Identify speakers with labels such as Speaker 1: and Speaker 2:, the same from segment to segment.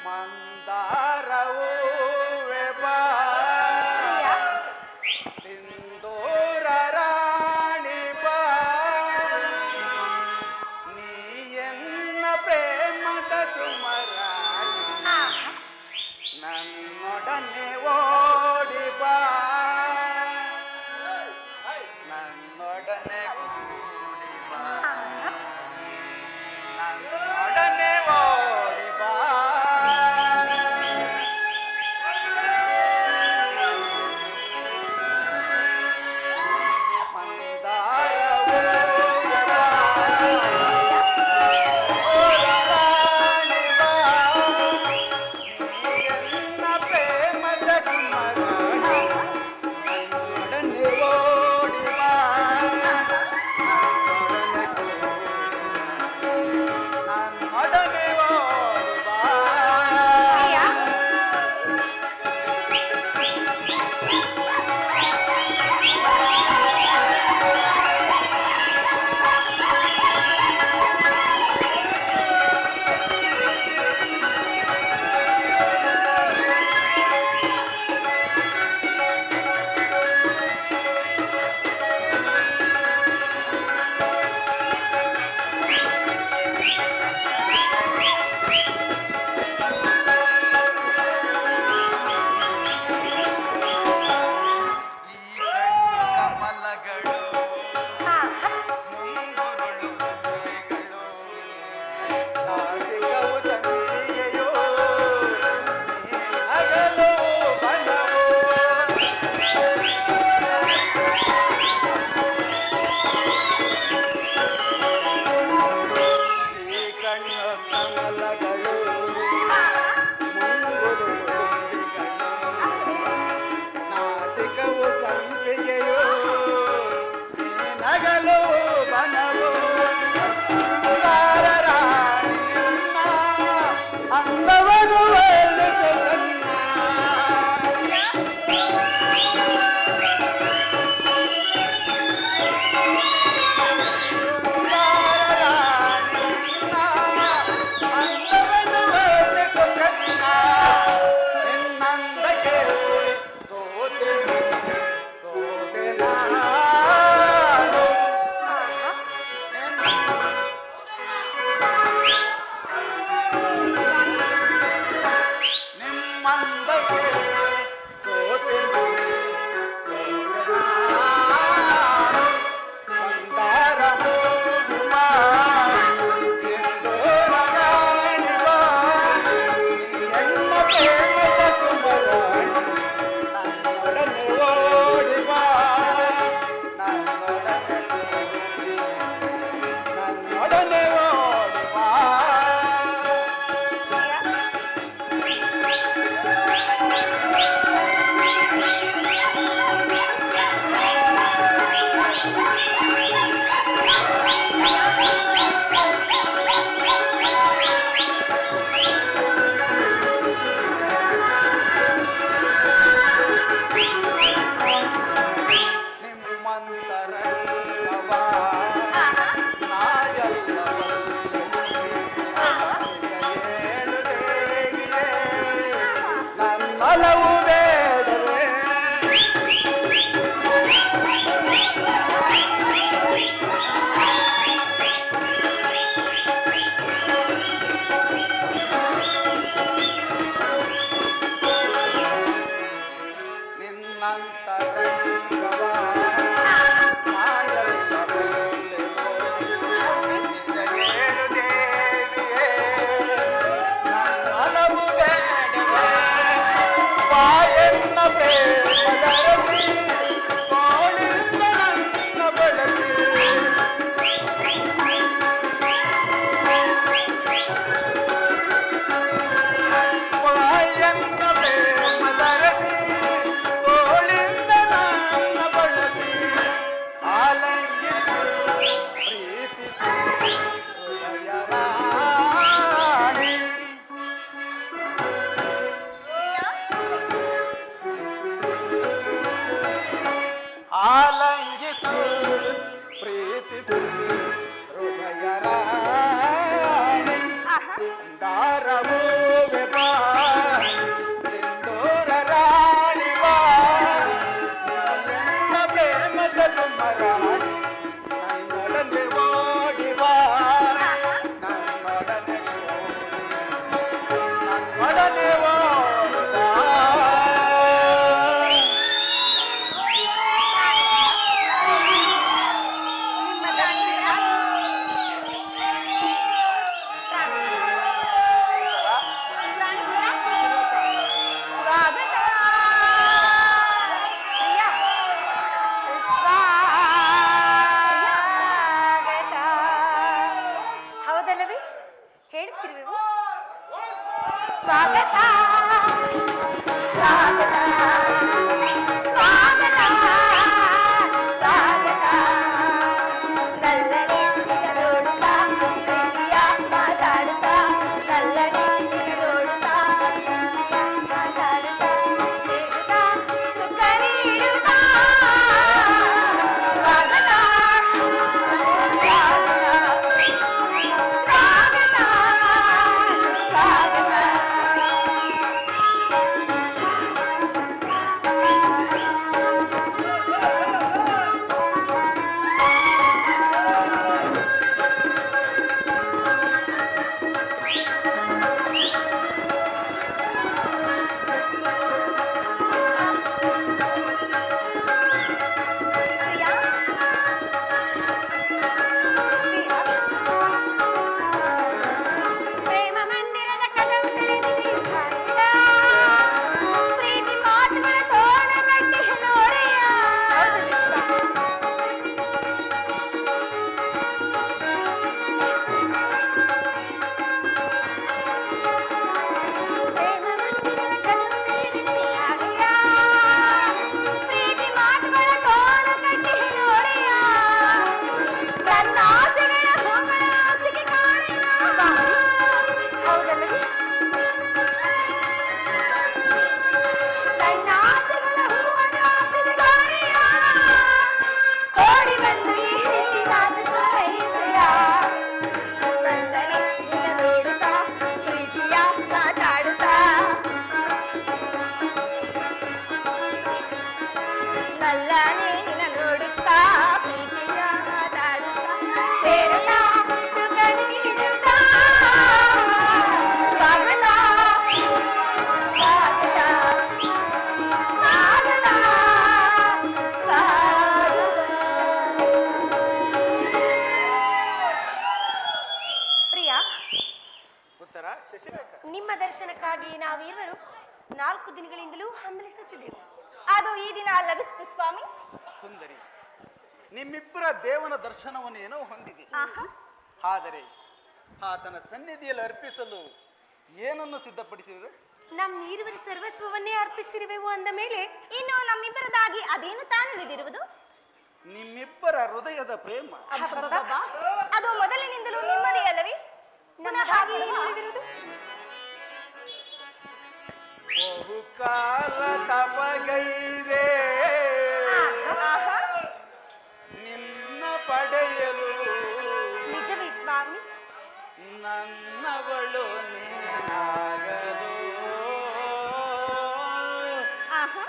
Speaker 1: ಮಂದಾರವು ಸಿಂಧೂರ ರಾಣಿ ಬಾ ನೀ ಎನ್ನ ಪ್ರೇಮದ ಸುಮರಾಣಿ ನನ್ನೊಡನೆ ಓಡಿ ಬಾ ನನ್ನೊಡನೆ ಓಡಿ ಬಾ ನನ್ನೊಡನೆ ಓಡಿ ಬಾ ಆಲಂಗಿಸು ಪ್ರೀತಿಸು ಹೃದಯ ರಾಣಿ ದಾರವು ವ್ಯಪಾರ ಒಡನೆ ಓಡುತ್ತಾ
Speaker 2: ಸ್ವಾಗತ ಸ್ವಾಗತ ಸ್ವಾಗತ ಸ್ವಾಗತ ನಲ್ಲನೆ ನೋಡುತ್ತಾ ಪ್ರೀತಿಯ ಮಾತಾಡುತ್ತಾ ನಲ್ಲನೆ ನೋಡುತ್ತಾ ಮಾತಾಡುತ್ತಾ ಸೇರುತ್ತಾ ಸುಖ ನೀಡುತ್ತಾ ಸ್ವಾಗತ ಸ್ವಾಗತ ಸ್ವಾಗತ ಪ್ರೇಮ ಮಂದಿರದ ಕದವು ತೆರೆದಿದೆ ಭಾರತ. ಪ್ರೀತಿ ಮಾತುಗಳ ತೋಳ ಕಟ್ಟಿ ನೋಡೆಯ ಪ್ರೇಮ ಮಂದಿರದ ಕದವು ತೆರೆದಿದೆ ಭಾರತ. ಪ್ರೀತಿ ಮಾತುಗಳ ತೋಳ ಕಟ್ಟಿ ನೋಡೆಯ ನನ್ನ ಆಸೆಗಳ ಹೂಗಳ ಆಸೆಗೆ ಕಾಣೆಯ ಹೌದಲ್ಲವೇ ನನ್ನ ಆಸೆಗಳ ಹೂವನ ಆಸೆಗೆ ಕಾಣೆಯ ಓಡಿ ಬಂದು ಈ ಹಿಂದಿನ ಆಸೆ ಪೂರೈಸೆಯ ನನ್ನನೆ ನಿನ್ನ ನೋಡುತ್ತಾ ಪ್ರೀತಿಯ ಮಾತಾಡುತ್ತಾ ನಲ್ಲನೆ ನಿನ್ನ ನೋಡುತ್ತಾ ಪ್ರೀತಿಯ ಮಾತಾಡುತ್ತಾ ಸೇರುತ್ತಾ ಸುಖ ನೀಡುತ್ತಾ ಸ್ವಾಗತ ಸ್ವಾಗತ ಸ್ವಾಗತ ಪ್ರಿಯ,
Speaker 1: ಉತ್ತರ ಶಶಿರೇಖ.
Speaker 2: ನಿಮ್ಮ ದರ್ಶನಕ್ಕಾಗಿ ನಾವಿರುವರು 4 ದಿನಗಳಿಂದಲೂ ಹಂಬಲಿಸುತ್ತಿದ್ದೆವು. ಅದು ಈ ದಿನ ಲಭಿಸಿತು ಸ್ವಾಮಿ.
Speaker 1: ಸುಂದರಿ, ನಿಮ್ಮಿಬ್ಬರ ದೇವನ ದರ್ಶನವನ್ನು ಏನೋ ಹೊಂದಿದೆ.
Speaker 2: ಆಹಾ,
Speaker 1: ಆದರೆ ಆತನ ಸನ್ನಿಧಿಯಲ್ಲಿ ಅರ್ಪಿಸಲು ಏನನ್ನು ಸಿದ್ಧಪಡಿಸಿದರೆ?
Speaker 2: ನಮ್ಮಿರುವರ ಸರ್ವಸ್ವವನ್ನೇ ಅರ್ಪಿಸಿರುವೆವು ಅಂದ ಮೇಲೆ ಇನ್ನು ನಮ್ಮಿಬ್ಬರದಾಗಿ ಅದೇನು ತಾನು ಉಳಿದಿರುವುದು?
Speaker 1: ನಿಮ್ಮಿಬ್ಬರ ಹೃದಯದ ಪ್ರೇಮ.
Speaker 2: ಅಬ್ಬಬ್ಬಬ್ಬ, ಅದು ಮೊದಲಿನಿಂದಲೂ ನಿಮ್ಮದೇ ಅಲ್ಲವೇ? ನನ್ನ ಹಾಗೆ ಏನು ಉಳಿದಿರುವುದು?
Speaker 1: ಬಹುಕಾಲ ತಪಗೈದೆ
Speaker 2: ಆಹಾ,
Speaker 1: ನಿನ್ನ ಪಡೆಯಲು
Speaker 2: ನಿಜವೇ ಸ್ವಾಮಿ?
Speaker 1: ನನ್ನವಳು ನೀನಾಗಲು
Speaker 2: ಆಹಾ,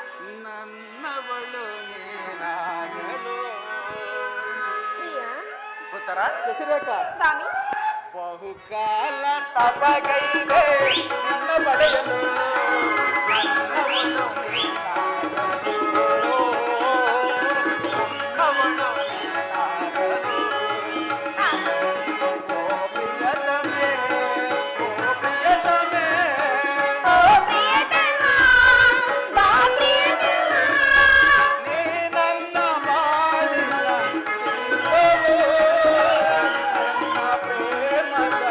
Speaker 1: ನನ್ನವಳು ನೀನಾಗಲು.
Speaker 2: ಪ್ರಿಯ
Speaker 1: ಉತ್ತರ ಶಶಿರೇಖಾ.
Speaker 2: ಸ್ವಾಮಿ,
Speaker 1: ಬಹುಕಾಲ ತಪಗೈದೆ ನಿನ್ನ ಪಡೆಯಲು ನನ್ನವಳು ನೀನಾಗಲು ನನ್ನವಳು ನೀನಾಗಲು. ಓ ಪ್ರಿಯತಮೇ, ಓ ಪ್ರಿಯತಮೇ,
Speaker 2: ಓ ಪ್ರಿಯತಮ, ಬಾ ಪ್ರಿಯತಮ,
Speaker 1: ನೀ ನನ್ನ ಬಾಳಿನ ನನ್ನ ಪ್ರೇಮದ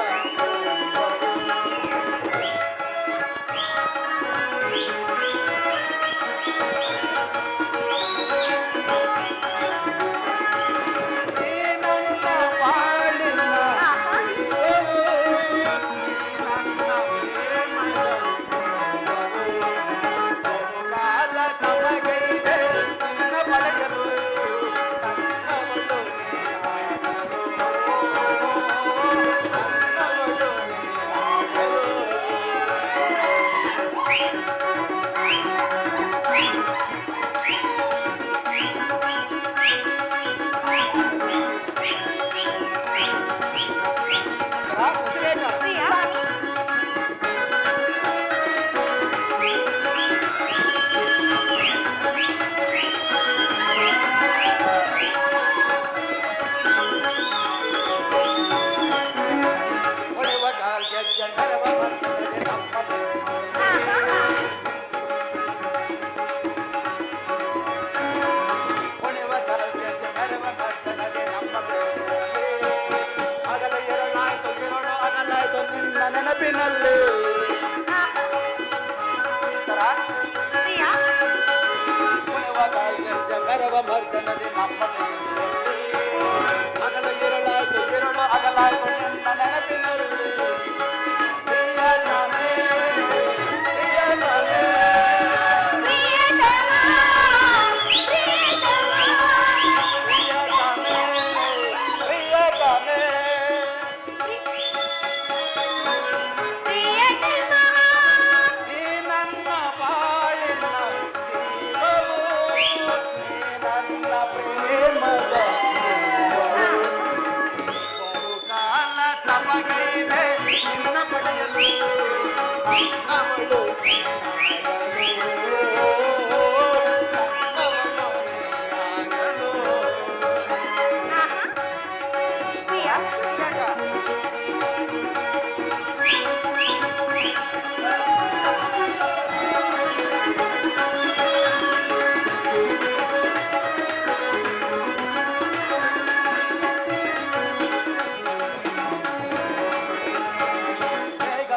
Speaker 1: ಗರ್ವ ಮರ್ತದೆ ನಮ್ಮ ಕುಣಿವ ಕಾವ್ಯದ ಗರ್ವ ಮರ್ತದೆ ನಮ್ಮ ಅಗಲ ಎರಡಾಯ್ತು ಬಿರೋಣ ಅಗಲಾಯ್ತು ನಿನ್ನ ನೆನಪಿನಲ್ಲಿ ಕುಣಿವ ಕಾವ್ಯದ ಗರ್ವ ಮರ್ತದೆ ನಮ್ಮ ಅಗಲ ಎರಡಾಯ್ತು ಬಿರೋಣ ಅಗಲಾಯ್ತು ನಿನ್ನ ನೆನಪಿನಲ್ಲಿ ಪ್ರಿಯತಮೇ ಪ್ರಿಯತಮೇ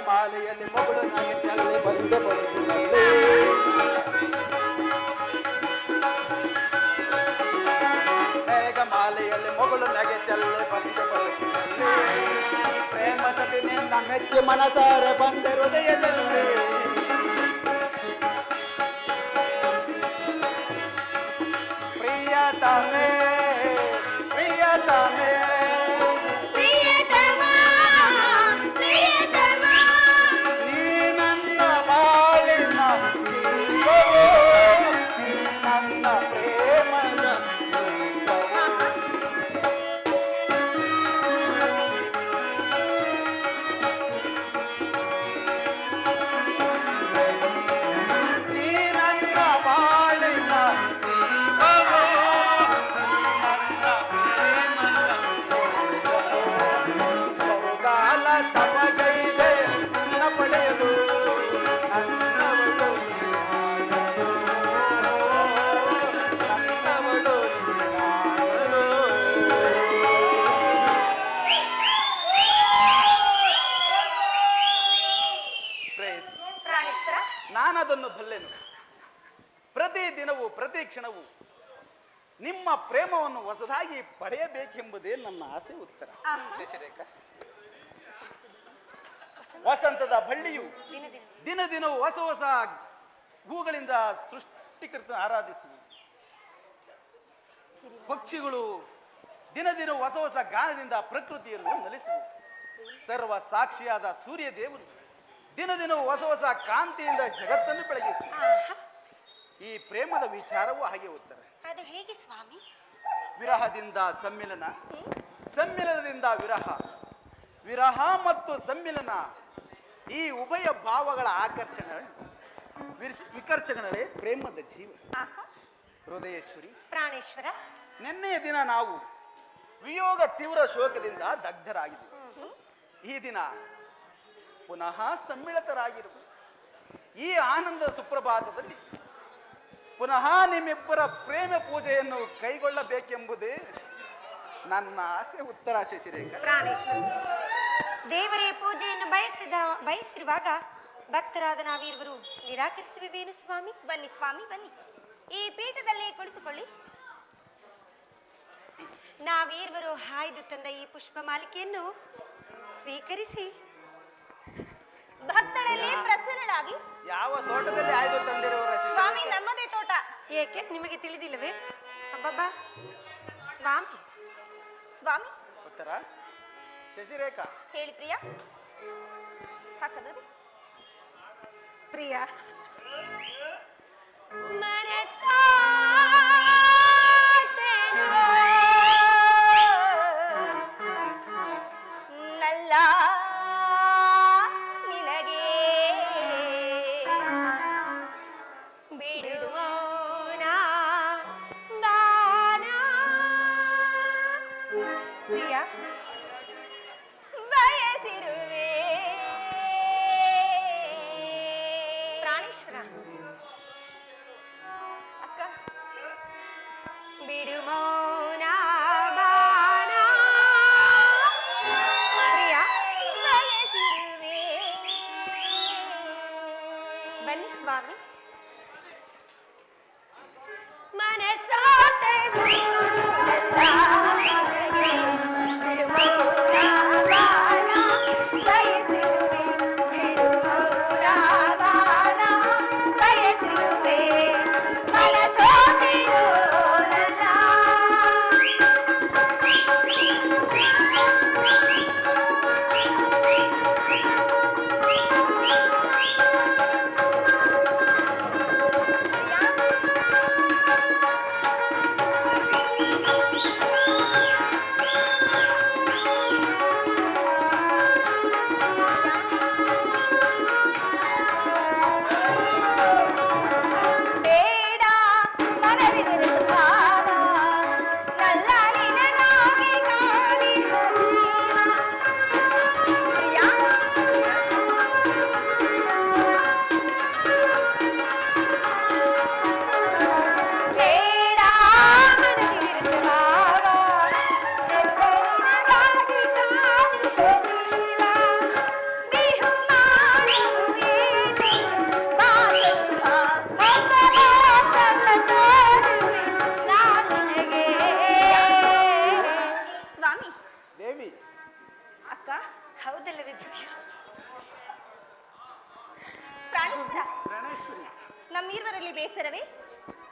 Speaker 1: ಮಾಲೆಯಲ್ಲಿ ಮಗಳು ನನಗೆ ಚಲ್ಲೆ ಬಂದೆ ಬರುತ್ತಿನಲ್ಲಿ ಮೇಘಮಾಲೆಯಲ್ಲಿ ಮಗಳು ನಗೆ ಚಲ್ಲೆ ಬಂದೆ ಬರುತ್ತಿನಲ್ಲಿ ಪ್ರೇಮ ಸತಿ ನಿನ್ನ ಮೆಚ್ಚಿ ಮನಸಾರೆ ಬಂದೆ ಹೃದಯದಲ್ಲಿ ಪ್ರಿಯತಮೇ ಪ್ರಿಯತಮೇ ನಾನದನ್ನು ಬಲ್ಲೆನು. ಪ್ರತಿ ದಿನವೂ ಪ್ರತಿ ಕ್ಷಣವೂ ನಿಮ್ಮ ಪ್ರೇಮವನ್ನು ಹೊಸದಾಗಿ ಪಡೆಯಬೇಕೆಂಬುದೇ ನನ್ನ ಆಸೆ ಉತ್ತರ. ಶಶಿರೇಖಾ, ವಸಂತದ ಬಳ್ಳಿಯು ದಿನ ದಿನವೂ ಹೊಸ ಹೊಸ ಹೂಗಳಿಂದ ಸೃಷ್ಟಿಕರ್ತನ ಆರಾಧಿಸಿ, ಪಕ್ಷಿಗಳು ದಿನ ದಿನ ಹೊಸ ಹೊಸ ಗಾನದಿಂದ ಪ್ರಕೃತಿಯನ್ನು ನಲಿಸುವು, ಸರ್ವ ಸಾಕ್ಷಿಯಾದ ಸೂರ್ಯ ದೇವರು ದಿನ ದಿನವೂ ಹೊಸ ಹೊಸ ಕಾಂತಿಯಿಂದ ಜಗತ್ತನ್ನು ಬೆಳಗಿಸುವ. ಈ ಪ್ರೇಮದ ವಿಚಾರವೂ ಹಾಗೆ ಉತ್ತರ.
Speaker 2: ಅದು ಹೇಗೆ ಸ್ವಾಮಿ?
Speaker 1: ವಿರಹದಿಂದ ಸಮ್ಮಿಲನ, ಸಮ್ಮಿಲನದಿಂದ ವಿರಹ, ವಿರಹ ಮತ್ತು ಸಮ್ಮಿಲನ ಈ ಉಭಯ ಭಾವಗಳ ಆಕರ್ಷಣೆ ವಿಕರ್ಷಣೆ ಪ್ರೇಮದ ಜೀವ. ಹೃದಯೇಶ್ವರಿ,
Speaker 2: ಪ್ರಾಣೇಶ್ವರ,
Speaker 1: ನಿನ್ನೆಯ ದಿನ ನಾವು ವಿಯೋಗ ತೀವ್ರ ಶೋಕದಿಂದ ದಗ್ಧರಾಗಿದ್ದೆವು. ಈ ದಿನ ಪುನಃ ಸಮ್ಮಿಳಿತರಾಗಿರುವ ಈ ಆನಂದ ಸುಪ್ರಭಾತದಲ್ಲಿ ಪುನಃ ನಿಮ್ಮಿಬ್ಬರ ಪ್ರೇಮ ಪೂಜೆಯನ್ನು ಕೈಗೊಳ್ಳಬೇಕೆಂಬುದೇ ನನ್ನ ಆಸೆ ಉತ್ತರ. ಶಶಿರೇಖಾ,
Speaker 2: ಪ್ರಾಣೇಶ್ವರ, ದೇವರೇ ಪೂಜೆಯನ್ನು ಬಯಸಿರುವಾಗ ಭಕ್ತರಾದ ನಾವಿರುವರು ನಿರಾಕರಿಸುವೇನು ಸ್ವಾಮಿ? ಬನ್ನಿ ಸ್ವಾಮಿ, ಬನ್ನಿ, ಈ ಪೀಠದಲ್ಲಿ ಕುಳಿತುಕೊಳ್ಳಿ. ನಾವಿರುವರು ಹಾಯ್ದು ತಂದ ಈ ಪುಷ್ಪ ಮಾಲಿಕೆಯನ್ನು ಸ್ವೀಕರಿಸಿ ಭಕ್ತರಲ್ಲಿ ಪ್ರಸನ್ನರಾಗಿ.
Speaker 1: ಯಾವ ತೋಟದಲ್ಲಿ ಆಯ್ದು ತಂದಿರುವರ
Speaker 2: ಸ್ವಾಮಿ? ನಮ್ಮದೇ ತೋಟ. ಏಕೆ ನಿಮಗೆ ತಿಳಿದಿಲ್ಲವೇ? ಅಬ್ಬಬ್ಬಾ ಸ್ವಾಮಿ, ಸ್ವಾಮಿ
Speaker 1: ಉತ್ತರ. ಶಶಿರೇಖಾ,
Speaker 2: ಹೇಳಿ ಪ್ರಿಯ. ಹಾಕದು ಪ್ರಿಯ. ನಲ್ಲ ನಿನಗೆ ಬಿಡುವೋಣ ದಾನ. ಪ್ರಿಯ, ಬಯಸಿರುವೆ ಬಿಡು ಮೌನ ಬಾಣ ಪ್ರಿಯ ಬಯಸಿರುವೆ. ಬನ್ನಿ ಸ್ವಾಮಿ. ಮನಸಾತೆ ನಮ್ಮೀರ್ವರಲ್ಲಿ ಬೇಸರವೇ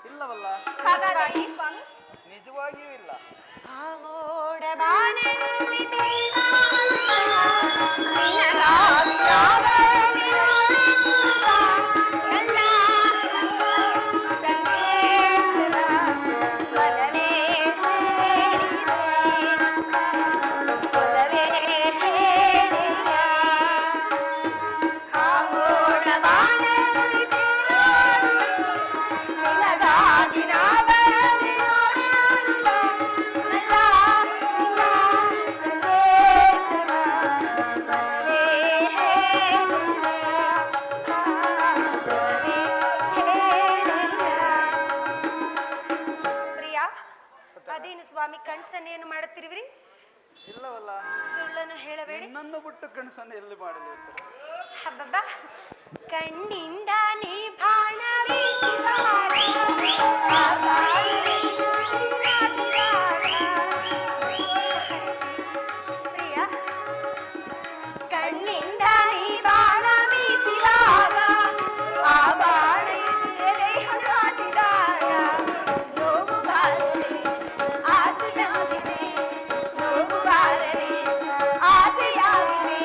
Speaker 1: ಇಲ್ಲವಲ್ಲ?
Speaker 2: ಹಾಗಾದರೆ ಸ್ವಾಮಿ
Speaker 1: ನಿಜವಾಗಿಯೂ ಇಲ್ಲ.
Speaker 2: ಅದೇನು ಸ್ವಾಮಿ ಕಣ್ಸನ್ನೇನು ಮಾಡುತ್ತಿರುವಿರಿ?
Speaker 1: ಇಲ್ಲವಲ್ಲ,
Speaker 2: ಸುಳ್ಳನ್ನು ಹೇಳಬೇಡಿ.
Speaker 1: ನನ್ನ ಬಿಟ್ಟು ಕಣ್ಸನ್ನು ಎಲ್ಲಿ ಮಾಡಲಿ?
Speaker 2: ಹಬ್ಬಬ್ಬ, ಕಣ್ಣಿಂದ ನೀ ಬಾಣವೇ ಪ್ರಿಯ, ಕಣ್ಣಿಂದ ನೀ ಬಾಣ ಬೀಸಿದಾಗ ಆ ಬಾಣ ಎದೆ ಹೊರಟಿದಾಗ ನೋವು ಬಾರದೆ ಆಸೆಯಾಗಿದೆ, ನೋವು ಬಾರದೆ ಆಸೆಯಾಗಿದೆ,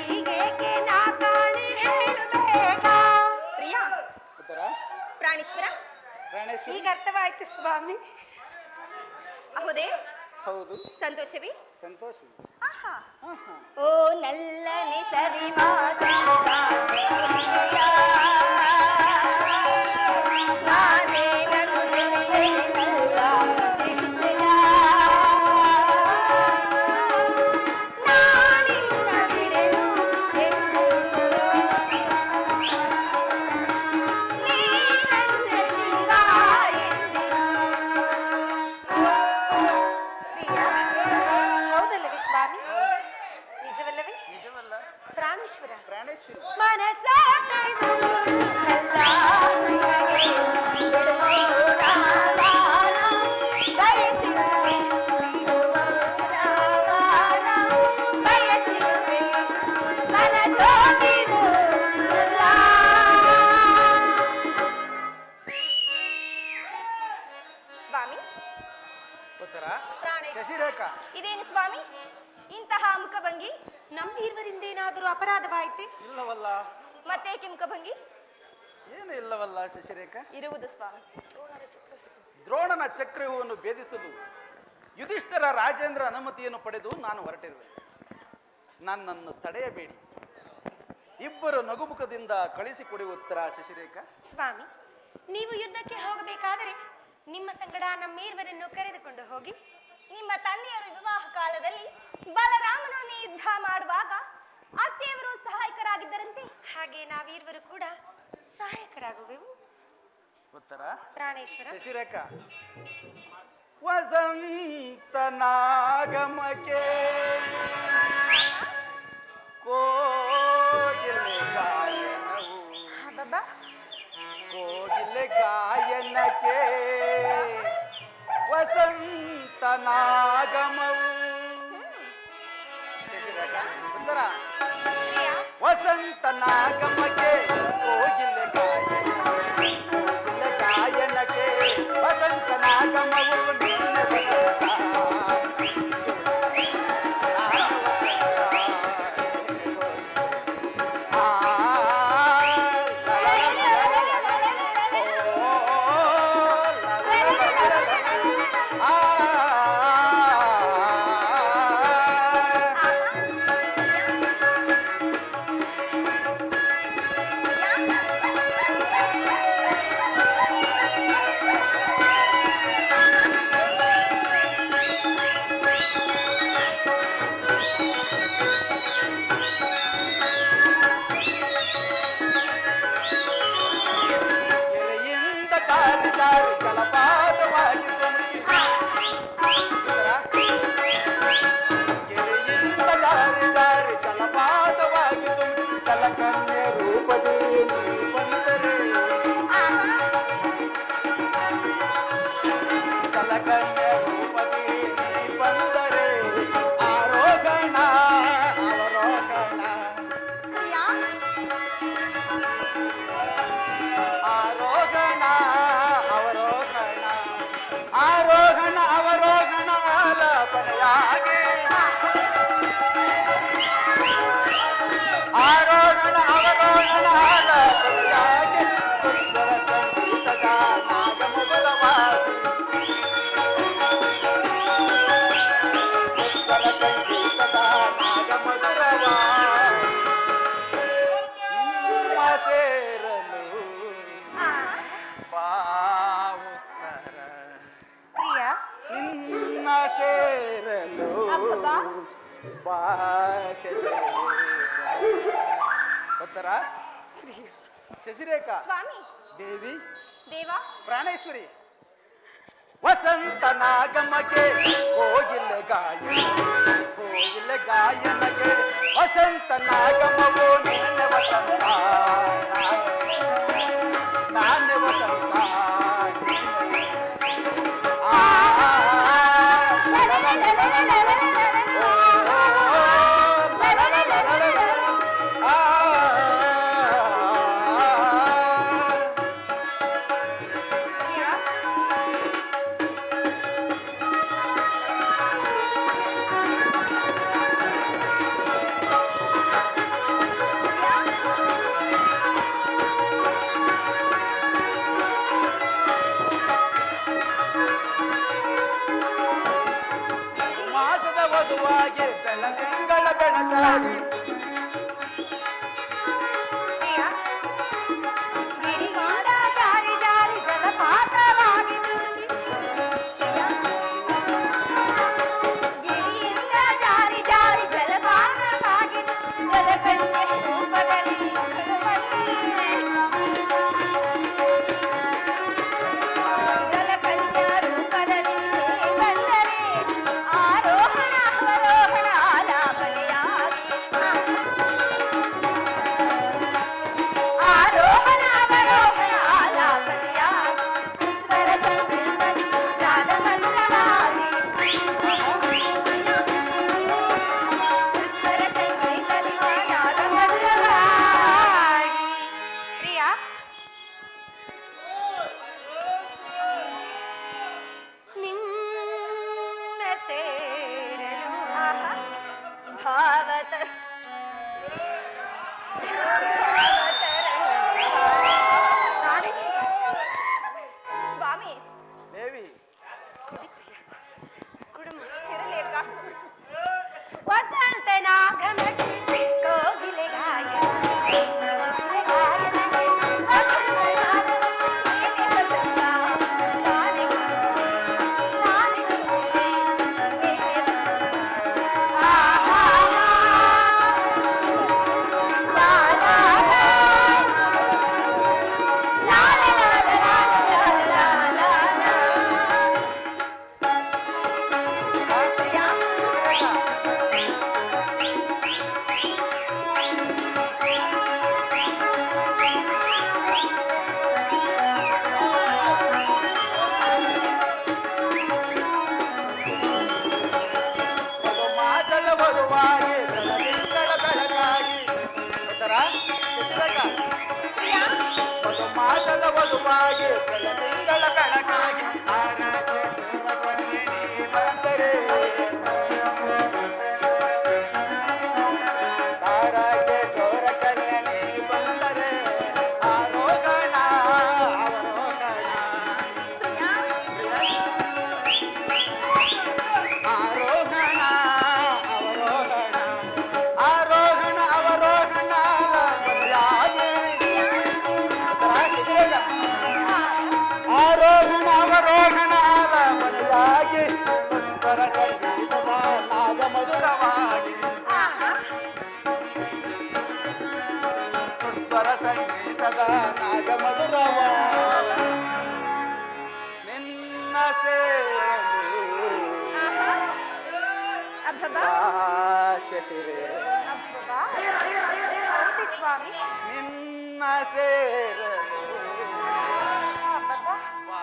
Speaker 2: ಹೀಗೇಕೆ ನಾ ಕಾಣೆ ಹೇಳಬೇಕಾ? ಪ್ರಿಯ, ಪ್ರಾಣೇಶ್ವರ, ಈಗ ಅರ್ಥವಾಯ್ತು ಸ್ವಾಮಿ. ಹೌದೇ?
Speaker 1: ಹೌದು.
Speaker 2: ಸಂತೋಷವೇ?
Speaker 1: ಸಂತೋಷವೇ.
Speaker 2: ಆಹಾ, ಓ ನಲ್ಲನೆ ಸವಿ ಮಾತಾ ಇದೇನು ಸ್ವಾಮಿ ಇಂತಹ ಮುಖಭಂಗಿ? ನಮ್ಮೀರ್ವರಿಂದ ಏನಾದರೂ ಅಪರಾಧವಾಯಿತೆ?
Speaker 1: ಇಲ್ಲವಲ್ಲ.
Speaker 2: ಮತ್ತೇಕೆ ಮುಖಭಂಗಿ?
Speaker 1: ಏನು ಇಲ್ಲವಲ್ಲ ಶಶಿರೇಖಾ?
Speaker 2: ಇರುವುದು ಸ್ವಾಮಿ.
Speaker 1: ದ್ರೋಣನ ಚಕ್ರವ್ಯೂಹವನ್ನು ಭೇದಿಸಲು ಯುಧಿಷ್ಠಿರ ರಾಜೇಂದ್ರ ಅನುಮತಿಯನ್ನು ಪಡೆದು ನಾನು ಹೊರಟಿರುವೆ. ನನ್ನನ್ನು ತಡೆಯಬೇಡಿ. ಇಬ್ಬರು ನಗುಮುಖದಿಂದ ಕಳಿಸಿಕೊಡಿ ಉತ್ತರ ಶಶಿರೇಖಾ.
Speaker 2: ಸ್ವಾಮಿ, ನೀವು ಯುದ್ಧಕ್ಕೆ ಹೋಗಬೇಕಾದರೆ ನಿಮ್ಮ ಸಂಗಡ ನಮ್ಮೀರ್ವರನ್ನು ಕರೆದುಕೊಂಡು ಹೋಗಿ. ನಿಮ್ಮ ತಂದೆಯರು ವಿವಾಹ ಕಾಲದಲ್ಲಿ ಬಲರಾಮನೊಡನೆ ಯುದ್ಧ ಮಾಡುವಾಗ ಅತ್ತೆಯವರು ಸಹಾಯಕರಾಗಿದ್ದರಂತೆ, ಹಾಗೆ ನಾವೀರ್ವರು ಕೂಡ ಸಹಾಯಕರಾಗುವೆವು.
Speaker 1: ಉತ್ತರ
Speaker 2: ಪ್ರಾಣೇಶ್ವರ.
Speaker 1: ಶಶಿರೇಖಾ, ವಸಂತ ನಾಗಮಕ್ಕೆ ಕೋಗಿಲೆ ಗಾಯನವು,
Speaker 2: ಅಬ್ಬಬ್ಬಾ.
Speaker 1: ಕೋಗಿಲೆ ಗಾಯನಕ್ಕೆ ವಸಂತ ನಾಗಮವು. ಶಶಿರೇಖಾ, ಉತ್ತರ ವಸಂತ ನಾಗಮಕ್ಕೆ ಕೋಗಿಲೆ ಗಾಯನ, ಕೋಗಿಲೆ ಗಾಯನಕ್ಕೆ ವಸಂತ ನಾಗಮವು. ನಿನ್ನ ವಸಂತ ಉತ್ತರ ಶಶಿರೇಖಾ,
Speaker 2: ಸ್ವಾಮಿ,
Speaker 1: ದೇವಿ,
Speaker 2: ದೇವ,
Speaker 1: ಪ್ರಾಣೇಶ್ವರಿ. ವಸಂತ ನಾಗಮಗೆ ಕೋಗಿಲೆ ಗಾಯನ, ಕೋಗಿಲೆ ಗಾಯನಗೆ ವಸಂತ ನಾಗಮವು. ನಿನ್ನೆ ವಸಂತ ನಾನೇ ವಸಂತ. ತಿಂಗಳ ಬೆಳಕಾಗಿ ತಾರಕ್ಕೆ ಚೋರ ಕನ್ಯೆ ನೀ ಬಂದರೆ ತಾರಕ್ಕೆ ಚೋರ ಕನ್ಯೆ ನೀ ಬಂದರೆ ಆರೋಹಣ ಅವರೋಹಣ ಆರೋಹಣ ಅವರೋಹಣ ಆರೋಹಣ ಅವರೋಹಣ ಬದಲಾಗಿ ಆರೋಹಣ ಅವರೋಹಣ ಬದಲಾಗಿ ಸುಂದರ ಸಂಗೀತದ ನಾದ ಮಧುರವಾಗಿ ಸುಂದರ ಸಂಗೀತದ ನಾದ ಮಧುರವಾಗಿ ನಿನ್ನ ಸೇರಲು
Speaker 2: ಅಬ್ಬಬ್ಬಾ
Speaker 1: ಶಶಿರೇ
Speaker 2: ಅಬ್ಬಬ್ಬಾ ಹೌದು ಸ್ವಾಮಿ
Speaker 1: ನಿನ್ನ ಸೇರಲು
Speaker 2: ಅಬ್ಬಬ್ಬಾ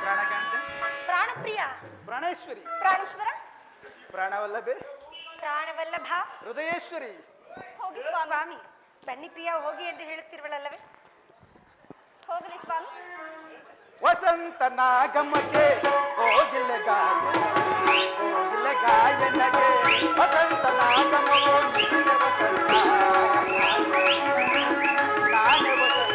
Speaker 1: ಪ್ರಾಣಕಾಂತ
Speaker 2: ಪ್ರಾಣಪ್ರಿಯ
Speaker 1: ಪ್ರಾಣೇಶ್ವರಿ
Speaker 2: ಪ್ರಾಣೇಶ್ವರ
Speaker 1: ಪ್ರಾಣವಲ್ಲಭೆ
Speaker 2: ಪ್ರಾಣವಲ್ಲಭ
Speaker 1: ಹೃದಯೇಶ್ವರಿ
Speaker 2: ಹೋಗಿ ಸ್ವಾಮಿ ಬನ್ನಿ ಪ್ರಿಯ ಹೋಗಿ ಎಂದು ಹೇಳುತ್ತಿರುವಳಲ್ಲವೇ ಹೋಗಲಿ ಸ್ವಾಮಿ
Speaker 1: ವಸಂತ ನಾಗಮಗೆ ಹೋಗಿಲ್ಲ ಗಾಯನಗೆ ವಸಂತ ನಾಗಮೋ ನೀನೆ ವಸಂತ ನಾನೇ ವಸಂತ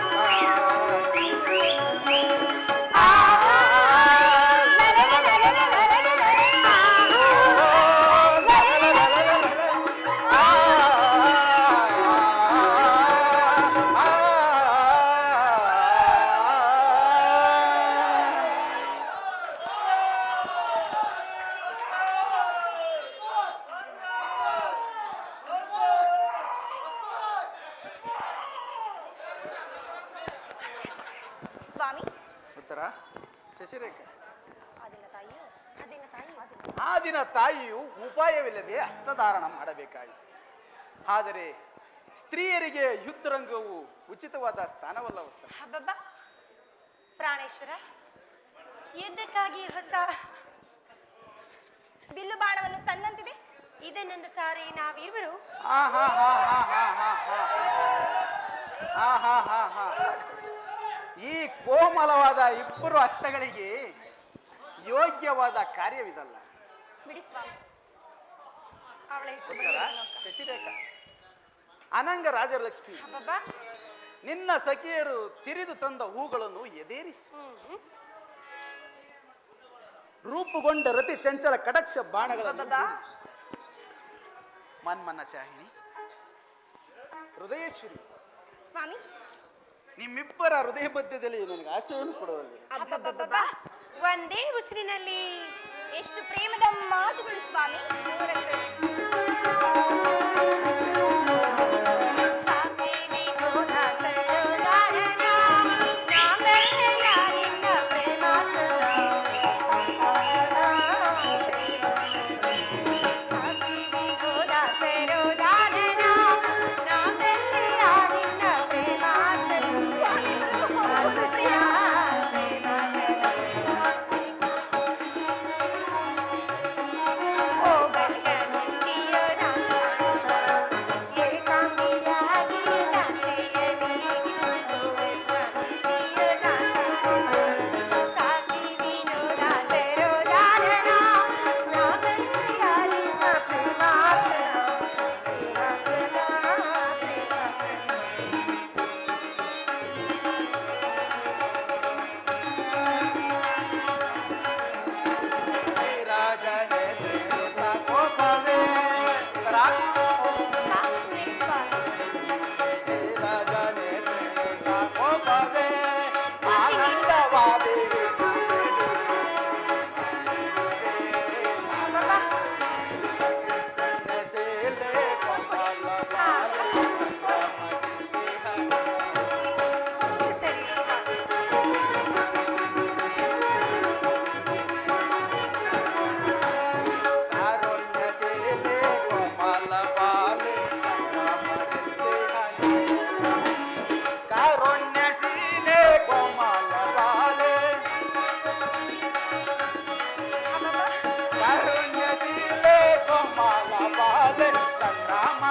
Speaker 2: ಸ್ವಾಮಿ
Speaker 1: ಉತ್ತರ ಶಶಿರೇಖಾ
Speaker 2: ಆದಿನ ತಾಯಿಯು
Speaker 1: ಆ ದಿನ ತಾಯಿಯು ಉಪಾಯವಿಲ್ಲದೆ ಹಸ್ತಧಾರಣ ಮಾಡಬೇಕಾಯಿತು. ಆದರೆ ಸ್ತ್ರೀಯರಿಗೆ ಯುದ್ಧರಂಗವು ಉಚಿತವಾದ ಸ್ಥಾನವಲ್ಲ. ಉತ್ತರ
Speaker 2: ಹಬ್ಬಬ್ಬ ಪ್ರಾಣೇಶ್ವರ ಯುದ್ಧಕ್ಕಾಗಿ ಹೊಸ ಬಿಲ್ಲು ಬಾಣವನ್ನು ತಂದಂತಿದೆ. ಇದನ್ನೊಂದು ಸಾರಿ ನಾವಿರುವರು
Speaker 1: ಈ ಕೋಮಲವಾದ ಇಬ್ಬರು ಹಸ್ತಗಳಿಗೆ ಯೋಗ್ಯವಾದ ಕಾರ್ಯವಿದಲ್ಲ.
Speaker 2: ಬಿಡಿ ಸ್ವಾಮಿ ಅವಳೇ
Speaker 1: ಶಶಿರೇಖಾ ಅನಂಗ ರಾಜಲಕ್ಷ್ಮಿ
Speaker 2: ಹಬ್ಬಬ್ಬ
Speaker 1: ನಿನ್ನ ಸಖಿಯರು ತಿರಿದು ತಂದ ಹೂಗಳನ್ನು ಎದೇರಿಸಿ ರೂಪುಗೊಂಡ ರತಿ ಚಂಚಲ ಕಡಕ್ಷ ಬಾಣಗಳನ್ನು ಮನ್ಮನ ಶಾಹಿನಿ ಹೃದಯೇಶ್ವರಿ
Speaker 2: ಸ್ವಾಮಿ
Speaker 1: ನಿಮ್ಮಿಬ್ಬರ ಹೃದಯ ಮಧ್ಯದಲ್ಲಿ ನನಗೆ ಆಶೆಯನ್ನು ಕೊಡುವಲ್ಲಿ.
Speaker 2: ಅಬ್ಬಬ್ಬಬ್ಬ ಒಂದೇ ಉಸಿರಿನಲ್ಲಿ ಎಷ್ಟು ಪ್ರೇಮದ ಮಾತುಗಳು ಸ್ವಾಮಿ.
Speaker 1: ಸಂಗ್ರಾಮ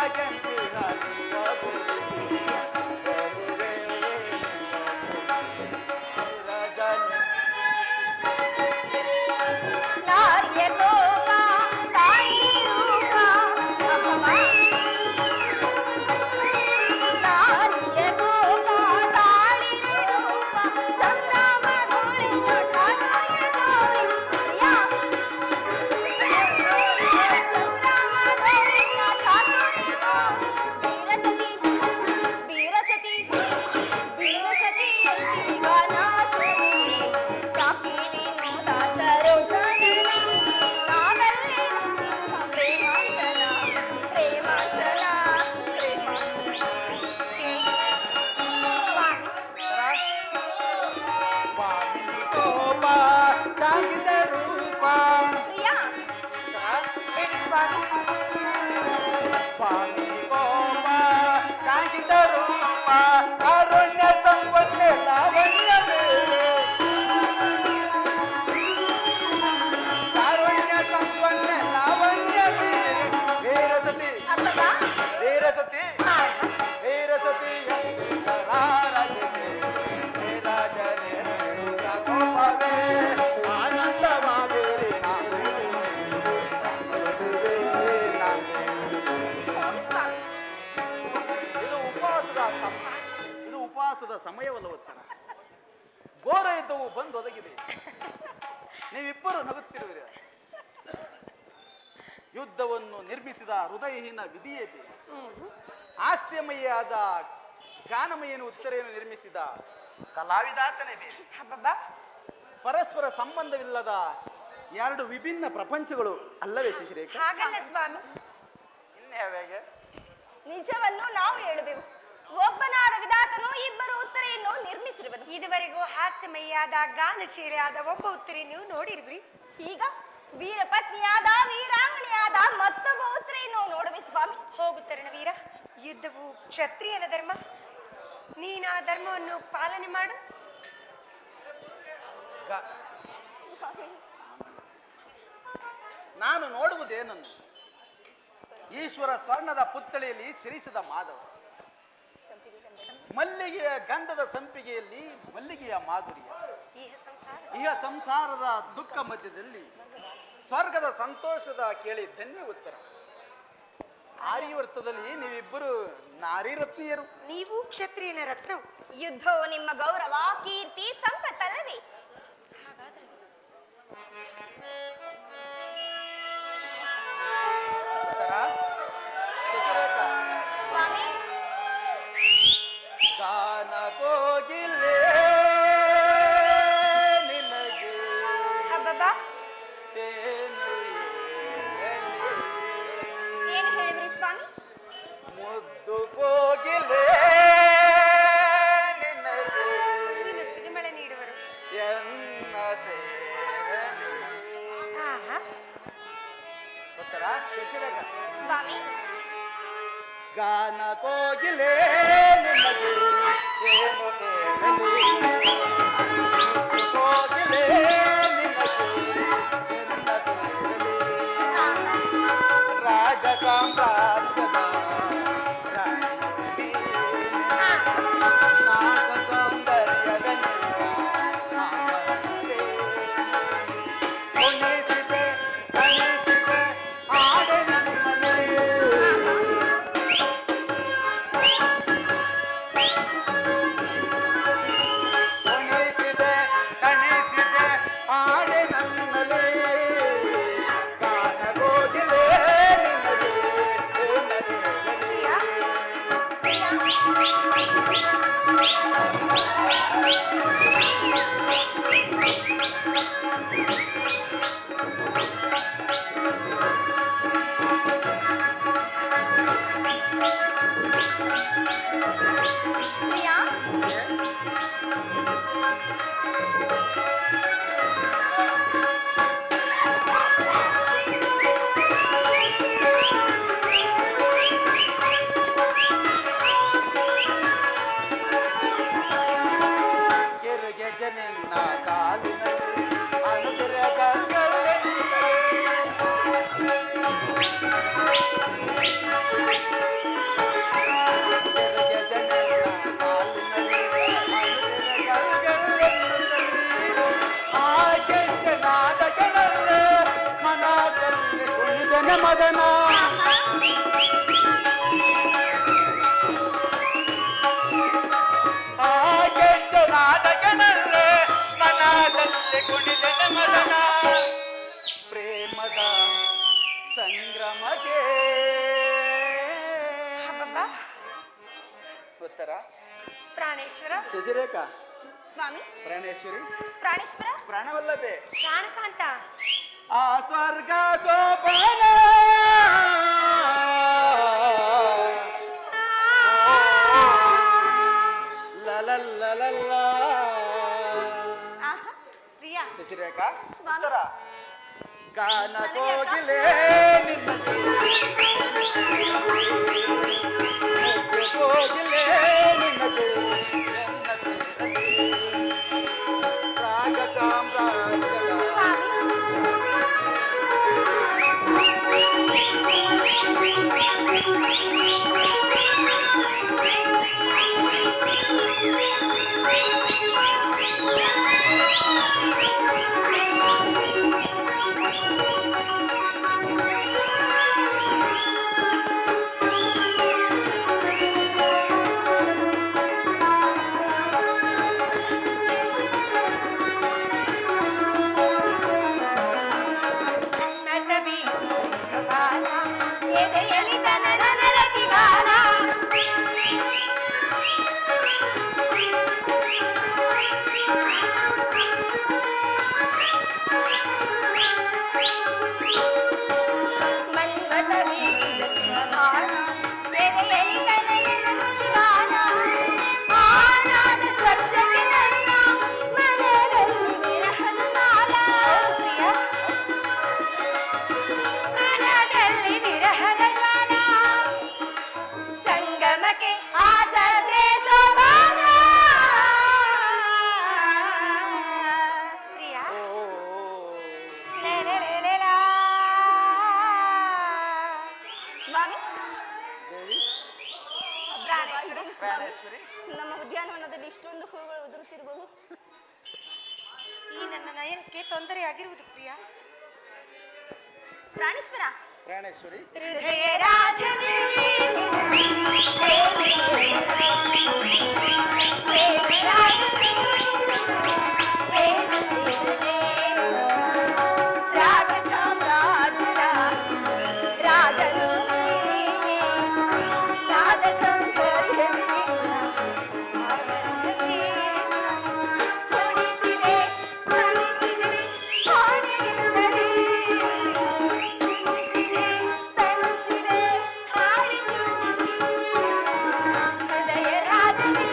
Speaker 1: ಬಂದು ಒದಗಿದೆ. ನೀವಿಬ್ಬರು ನಗುತ್ತಿರುವಿರಿ. ಯುದ್ಧವನ್ನು ನಿರ್ಮಿಸಿದ ಹೃದಯಹೀನ ವಿಧಿಯೇ ಬೇರೆ. ಹಾಸ್ಯಮಯಿಯಾದ ಗಾನಮಯನ ಉತ್ತರೆಯನ್ನು ನಿರ್ಮಿಸಿದ ಕಲಾವಿದಾತನೇ ಬೇರೆ. ಪರಸ್ಪರ ಸಂಬಂಧವಿಲ್ಲದ ಎರಡು ವಿಭಿನ್ನ ಪ್ರಪಂಚಗಳು ಅಲ್ಲವೇ ಶಿಶಿರೇಖ?
Speaker 2: ಹಾಗಲ್ಲ ಸ್ವಾಮಿ,
Speaker 1: ಇನ್ಯಾವ್ಯಾಗೆ?
Speaker 2: ನಿಜವನ್ನು ನಾವು ಹೇಳುವೆವು. ಒಬ್ಬನಾದ ವಿಧಾತನು ಇಬ್ಬರು ಉತ್ತರೆಯನ್ನು ನಿರ್ಮಿಸಿರುವನು. ಇದುವರೆಗೂ ಹಾಸ್ಯಮಯಿಯಾದ ಗಾನಶೀಲೆಯಾದ ಒಬ್ಬ ಉತ್ತರೆ ನೀವು ನೋಡಿರ್ವಿ. ಈಗ ವೀರಪತ್ನಿಯಾದ ವೀರಾಂಗಣಿಯಾದ ಮತ್ತೊಬ್ಬ ಉತ್ತರೆಯನ್ನು ನೋಡುವೆ ಸ್ವಾಮಿ. ಹೋಗುತ್ತರಣ ವೀರ, ಯುದ್ಧವು ಕ್ಷತ್ರಿಯನ ಧರ್ಮ. ನೀನ ಆ ಧರ್ಮವನ್ನು ಪಾಲನೆ ಮಾಡು.
Speaker 1: ನಾನು ನೋಡುವುದೇನನ್ನು? ಈಶ್ವರ ಸ್ವರ್ಣದ ಪುತ್ಥಳಿಯಲ್ಲಿ ಶಿರಿಸಿದ ಮಾಧವ, ಮಲ್ಲಿಗೆಯ ಗಂಧದ ಸಂಪಿಗೆಯಲ್ಲಿ ಮಲ್ಲಿಗೆಯ ಮಾಧುರ್ಯ, ಇಹ ಸಂಸಾರದ ದುಃಖ ಮಧ್ಯದಲ್ಲಿ ಸ್ವರ್ಗದ ಸಂತೋಷದ ಕೇಳಿ ಧನ್ಯ ಉತ್ತರ. ಆರ್ಯವರ್ತದಲ್ಲಿ ನೀವಿಬ್ಬರು ನಾರಿ ರತ್ನಿಯರು,
Speaker 2: ನೀವು ಕ್ಷತ್ರಿಯನ ರತ್ನ. ಯುದ್ಧವು ನಿಮ್ಮ ಗೌರವ, ಕೀರ್ತಿ, ಸಂಪತ್ತಲ್ಲವೇ? ಸ್ವಾಮಿ,
Speaker 1: ಗಾನ ಕೋಗಿಲೆ ನಿನಗೆ
Speaker 2: ಹಬ್ಬಬ್ಬಾ,
Speaker 1: ಏನು
Speaker 2: ಏನು ಹೇಳಿದ್ರಿ ಸ್ವಾಮಿ?
Speaker 1: ಮುದ್ದು ಕೋಗಿಲೆ ನಿನಗೆ
Speaker 2: ನೀನು ಸಿರಿಮಳೆ ನೀಡುವರು.
Speaker 1: ಎನ್ನ ಸೇರಲಿ. ಉತ್ತರ ಶಿಶಿರೇಖ.
Speaker 2: ಸ್ವಾಮಿ,
Speaker 1: ಗಾನ ಕೋಗಿಲೆ ನಿನಗೆ ಏನು ಹೇಳಲಿ, ಕೋಗಿಲೆ ನಿನಗೆ ಎನ್ನ ಸೇರಲಿ. ರಾಜ ಸಾಮ್ರಾಜ್ಯದ ರಾಣಿಯೊಬ್ಬಿ, ನಾಗ ಸೌಂದರ್ಯದ ನಾಗರೇ. ಕುಣಿಸಿದೆ ಕಣಿಸಿದೆ ಆಡೆ ನಮ್ಮನೆ. ಕುಣಿಸಿದೆ ಕಣಿಸಿದೆ ಆಡೆ ನಮ್ಮನೆ. ಗಾನಗೋಗಿಲೆ ನಿನಗೆ
Speaker 2: ಪ್ರಿಯಾ,
Speaker 1: ಕೆರೆಗೆ ಜನಿನ್ನ ಕಾಲಿನಲ್ಲಿ ಅನುದಿರ ಗಲ್ಗಲ್ಲೆನ್ನುತ್ತಲೇ. ಕೆರೆಗೆ ಜನಿನ್ನ ಕಾಲಿನಲ್ಲಿ ಅನುದಿರ ಗಲ್ಗಲ್ಲೆನ್ನುತ್ತಲೇ. ಆ ಕೆಂಚನಾದ ಜನರೇ ಮನದಲ್ಲಿ ಕುಣಿದನ ಮದನ. ಕುಣಿದನ ಮದನ. ಪ್ರೇಮದ ಸಂಗ್ರಮಗೆ.
Speaker 2: ಹಬ್ಬಬ್ಬಾ,
Speaker 1: ಉತ್ತರ
Speaker 2: ಪ್ರಾಣೇಶ್ವರ.
Speaker 1: ಶಶಿರೇಖಾ.
Speaker 2: ಸ್ವಾಮಿ,
Speaker 1: ಪ್ರಾಣೇಶ್ವರಿ,
Speaker 2: ಪ್ರಾಣೇಶ್ವರ,
Speaker 1: ಪ್ರಾಣವಲ್ಲವೇ?
Speaker 2: ಪ್ರಾಣಕಾಂತ.
Speaker 1: ಆ ಸ್ವರ್ಗ ಸೋಪಾನ ಲಲಲ್ಲಲಲ್ಲ.
Speaker 2: ಆಹಾ, ಪ್ರಿಯಾ.
Speaker 1: ಶಶಿರೇಖಾ. ಉತ್ತರ ಗಾನ ಕೋಗಿಲೆ ನಿನಗೆ ಮುದ್ದು ಕೋಗಿಲೆ ನಿನಗೆ ಎನ್ನ ಸೇರಲಿ. ರಾಗ ಸಾಮ್ರಾಜ್ಯದ
Speaker 2: ಮೆರೆಯಲಿ ತನನ ರತಿಗಾನ ಮನ್ಮಥ ಬೀರಿದ ಸಿಂಹಗಾನ ಮೆರೆಯಲಿ ತನನ ರತಿಗಾನ ಆನಾದ ಸ್ಪರ್ಶಕ್ಕೆ ನನ್ನ ಮನದಲ್ಲಿ ವಿರಹದ ಕಾಲ ಪ್ರಿಯ ಮನದಲ್ಲಿ ವಿರಹದ ಕಾಲ ಸಂಗಮಕ್ಕೆ ಆಸರೆ ಸೋಬಾನ ಪ್ರಿಯ ಲೆಲೆಲೆಲೆಲಾ. ಸ್ವಾಮಿ
Speaker 1: ಪ್ರಾಣೇಶ್ವರಿ,
Speaker 2: ನಮ್ಮ ಉದ್ಯಾನವನದಲ್ಲಿ ಇಷ್ಟೊಂದು ಹೂಗಳು ಉದುರುತ್ತಿರಬಹುದು. ಈ ನನ್ನ ನಯನಕ್ಕೆ ತೊಂದರೆಯಾಗಿರುವುದು ಪ್ರಿಯ. ಪ್ರಾಣೇಶ್ವರ
Speaker 1: ಪ್ರಾಣೇಶ್ವರಿ,
Speaker 2: ಹೃದಯ ರಾಜನೇ ರಾಗ ಸಾಮ್ರಾಜ್ಯದ ರಾಜನು ರಾಧ ಸೌಂದರ್ಯವೇ ಕೊಡಿಸಿದೆ ತಣಿಸಿದೆ ಹಾಡಿನಿಂದಲೇ ತಣಿಸಿದೆ ಹಾಡಿನಿಂದಲೇ ಹೃದಯ ರಾಜನೇ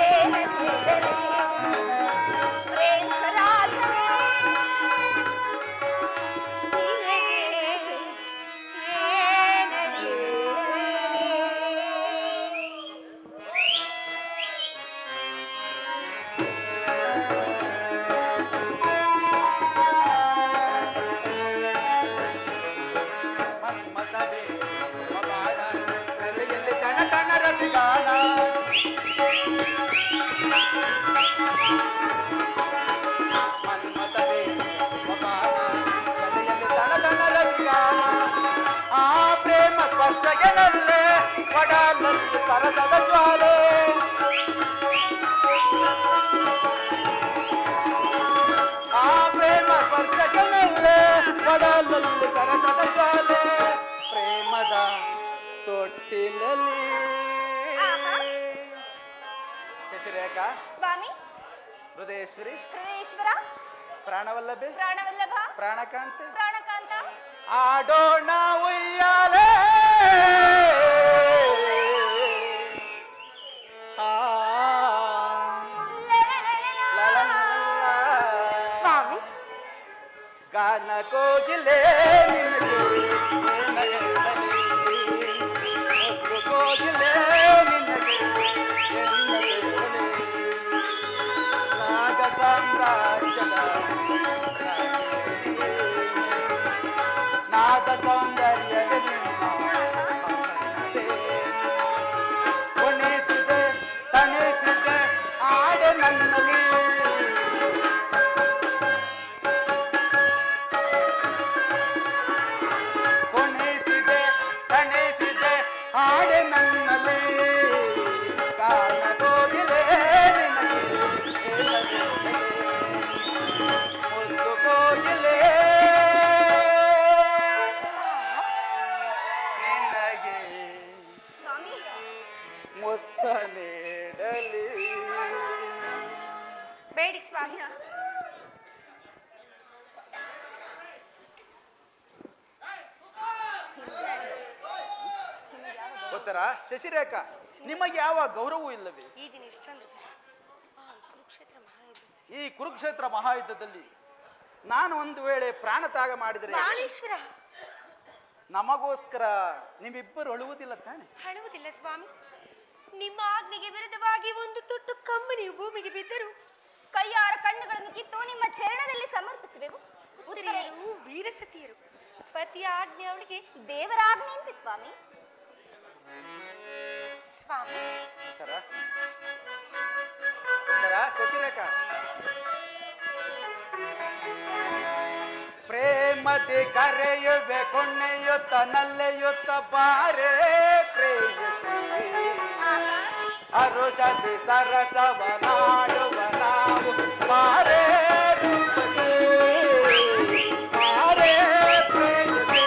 Speaker 2: ಏನಂದಿರಲಿ ಪ್ರೇಮ ರಾಜನೇ
Speaker 1: ಮನ್ಮಥವೇ ಮಮಗಾನ, ಮೆರೆಯಲಿ ತನ ತನ ರತಿಗಾನ. ಮನ್ಮಥವೇ ಮಮಗಾನ, ಮೆರೆಯಲಿ ತನ ತನ ರತಿಗಾನ. ಆ ಪ್ರೇಮ ಸ್ಪರ್ಶಗೆ ನಲ್ಲೆ ಒಡಲಲ್ಲಿ ಸರಸದ ಜ್ವಾಲೆ. ಆ ಪ್ರೇಮ ಸ್ಪರ್ಶಗೆ ನಲ್ಲೆ ಒಡಲಲ್ಲಿ ಸರಸದ ಜ್ವಾಲೆ. ಪ್ರೇಮದ ತೊಟ್ಟಿಲಲ್ಲಿ. ಶಶಿರೇಖಾ,
Speaker 2: ಸ್ವಾಮಿ
Speaker 1: ಹೃದಯೇಶ್ವರಿ,
Speaker 2: ಹೃದಯೇಶ್ವರ
Speaker 1: ಪ್ರಾಣವಲ್ಲಭೆ,
Speaker 2: ಪ್ರಾಣವಲ್ಲಭ
Speaker 1: ಪ್ರಾಣಕಾಂತೆ,
Speaker 2: ಪ್ರಾಣಕಾಂತ
Speaker 1: ಆಡೋಣ ಉಯ್ಯಾಲೆ. ಆ,
Speaker 2: ಸ್ವಾಮಿ
Speaker 1: ಗಾನ ಕೋಗಿಲೆ ನಿನಗೆ ಏನ ಹೇಳಲಿ, ಒಬ್ಬ ಕೋಗಿಲೆ ನಿನಗೆ ಎನ್ನ ಹೇಳಲಿ. ರಾಗ ಸಾಮ್ರಾಜ್ಯದ ರಾಣಿ, ನಾದ ಸೌಂದರ್ಯವೇ ನಿನ್ನ ಮನವೇ. ಕುಣಿಸಿದೆ ತಣಿಸಿದೆ ಆಡೆ ನನ್ನಲ್ಲಿ. ಕುಣಿಸಿದೆ ತಣಿಸಿದೆ ಆಡೆ ನನ್ನಲ್ಲಿ. ಕಾಲ ಕೋಗಿಲೆ ನಿನಗೆ ಹೇಳದೆ ಮುದ್ದು ಕೋಗಿಲೆ ನಿನಗೆ
Speaker 2: ಸ್ವಾಮಿ
Speaker 1: ಮುತ್ತ ನೀಡಲಿ.
Speaker 2: ಬೇಡಿ ಸ್ವಾಮಿ
Speaker 1: ಉತ್ತರ. ಶಶಿರೇಖಾ, ನಿಮಗೆ ಯಾವ ಗೌರವವೂ ಇಲ್ಲವೇ?
Speaker 2: ಈ ದಿನ ಇಷ್ಟೊಂದು ಜನ ಕುರುಕ್ಷೇತ್ರ ಮಹಾಯುದ್ಧ
Speaker 1: ಈ ಕುರುಕ್ಷೇತ್ರ ಮಹಾಯುದ್ಧದಲ್ಲಿ ನಾನು ಒಂದು ವೇಳೆ ಪ್ರಾಣ ತ್ಯಾಗ ಮಾಡಿದರೆ
Speaker 2: ಪ್ರಾಣೇಶ್ವರ
Speaker 1: ನಮಗೋಸ್ಕರ ನಿಮ್ಮಿಬ್ಬರು ಅಳುವುದಿಲ್ಲ ತಾನೆ?
Speaker 2: ಅಳುವುದಿಲ್ಲ ಸ್ವಾಮಿ. ನಿಮ್ಮ ಆಜ್ಞೆಗೆ ವಿರುದ್ಧವಾಗಿ ಒಂದು ತೊಟ್ಟು ಕಮ್ಮನಿಯು ಭೂಮಿಗೆ ಬಿದ್ದರು ಕೈಯಾರ ಕಣ್ಣುಗಳನ್ನು ಕಿತ್ತು ನಿಮ್ಮ ಚರಣದಲ್ಲಿ ಸಮರ್ಪಿಸುವೆವು. ಉತ್ತರೆಯರು ವೀರಸತಿಯರು. ಪತಿಯ ಆಜ್ಞೆ ಅವಳಿಗೆ ದೇವರ ಆಜ್ಞೆಯಂತೆ ಸ್ವಾಮಿ. ಸ್ವಾಮಿ
Speaker 1: ಉತ್ತರ. ಉತ್ತರ. ಶಶಿರೇಖಾ, ಪ್ರೇಮದಿ ಕರೆಯುವೆ ಕೊನೆಯುತ್ತ ನಲ್ಲೆಯುತ್ತ ಬಾರೆ ಪ್ರೇಯಸಿ. ಅರುಷದಿ ಸರಸವ ನಾಡುವ ನಾವು ಬಾರೆ ರೂಪಸಿ. ಬಾರೆ ಪ್ರೇಯಸಿ.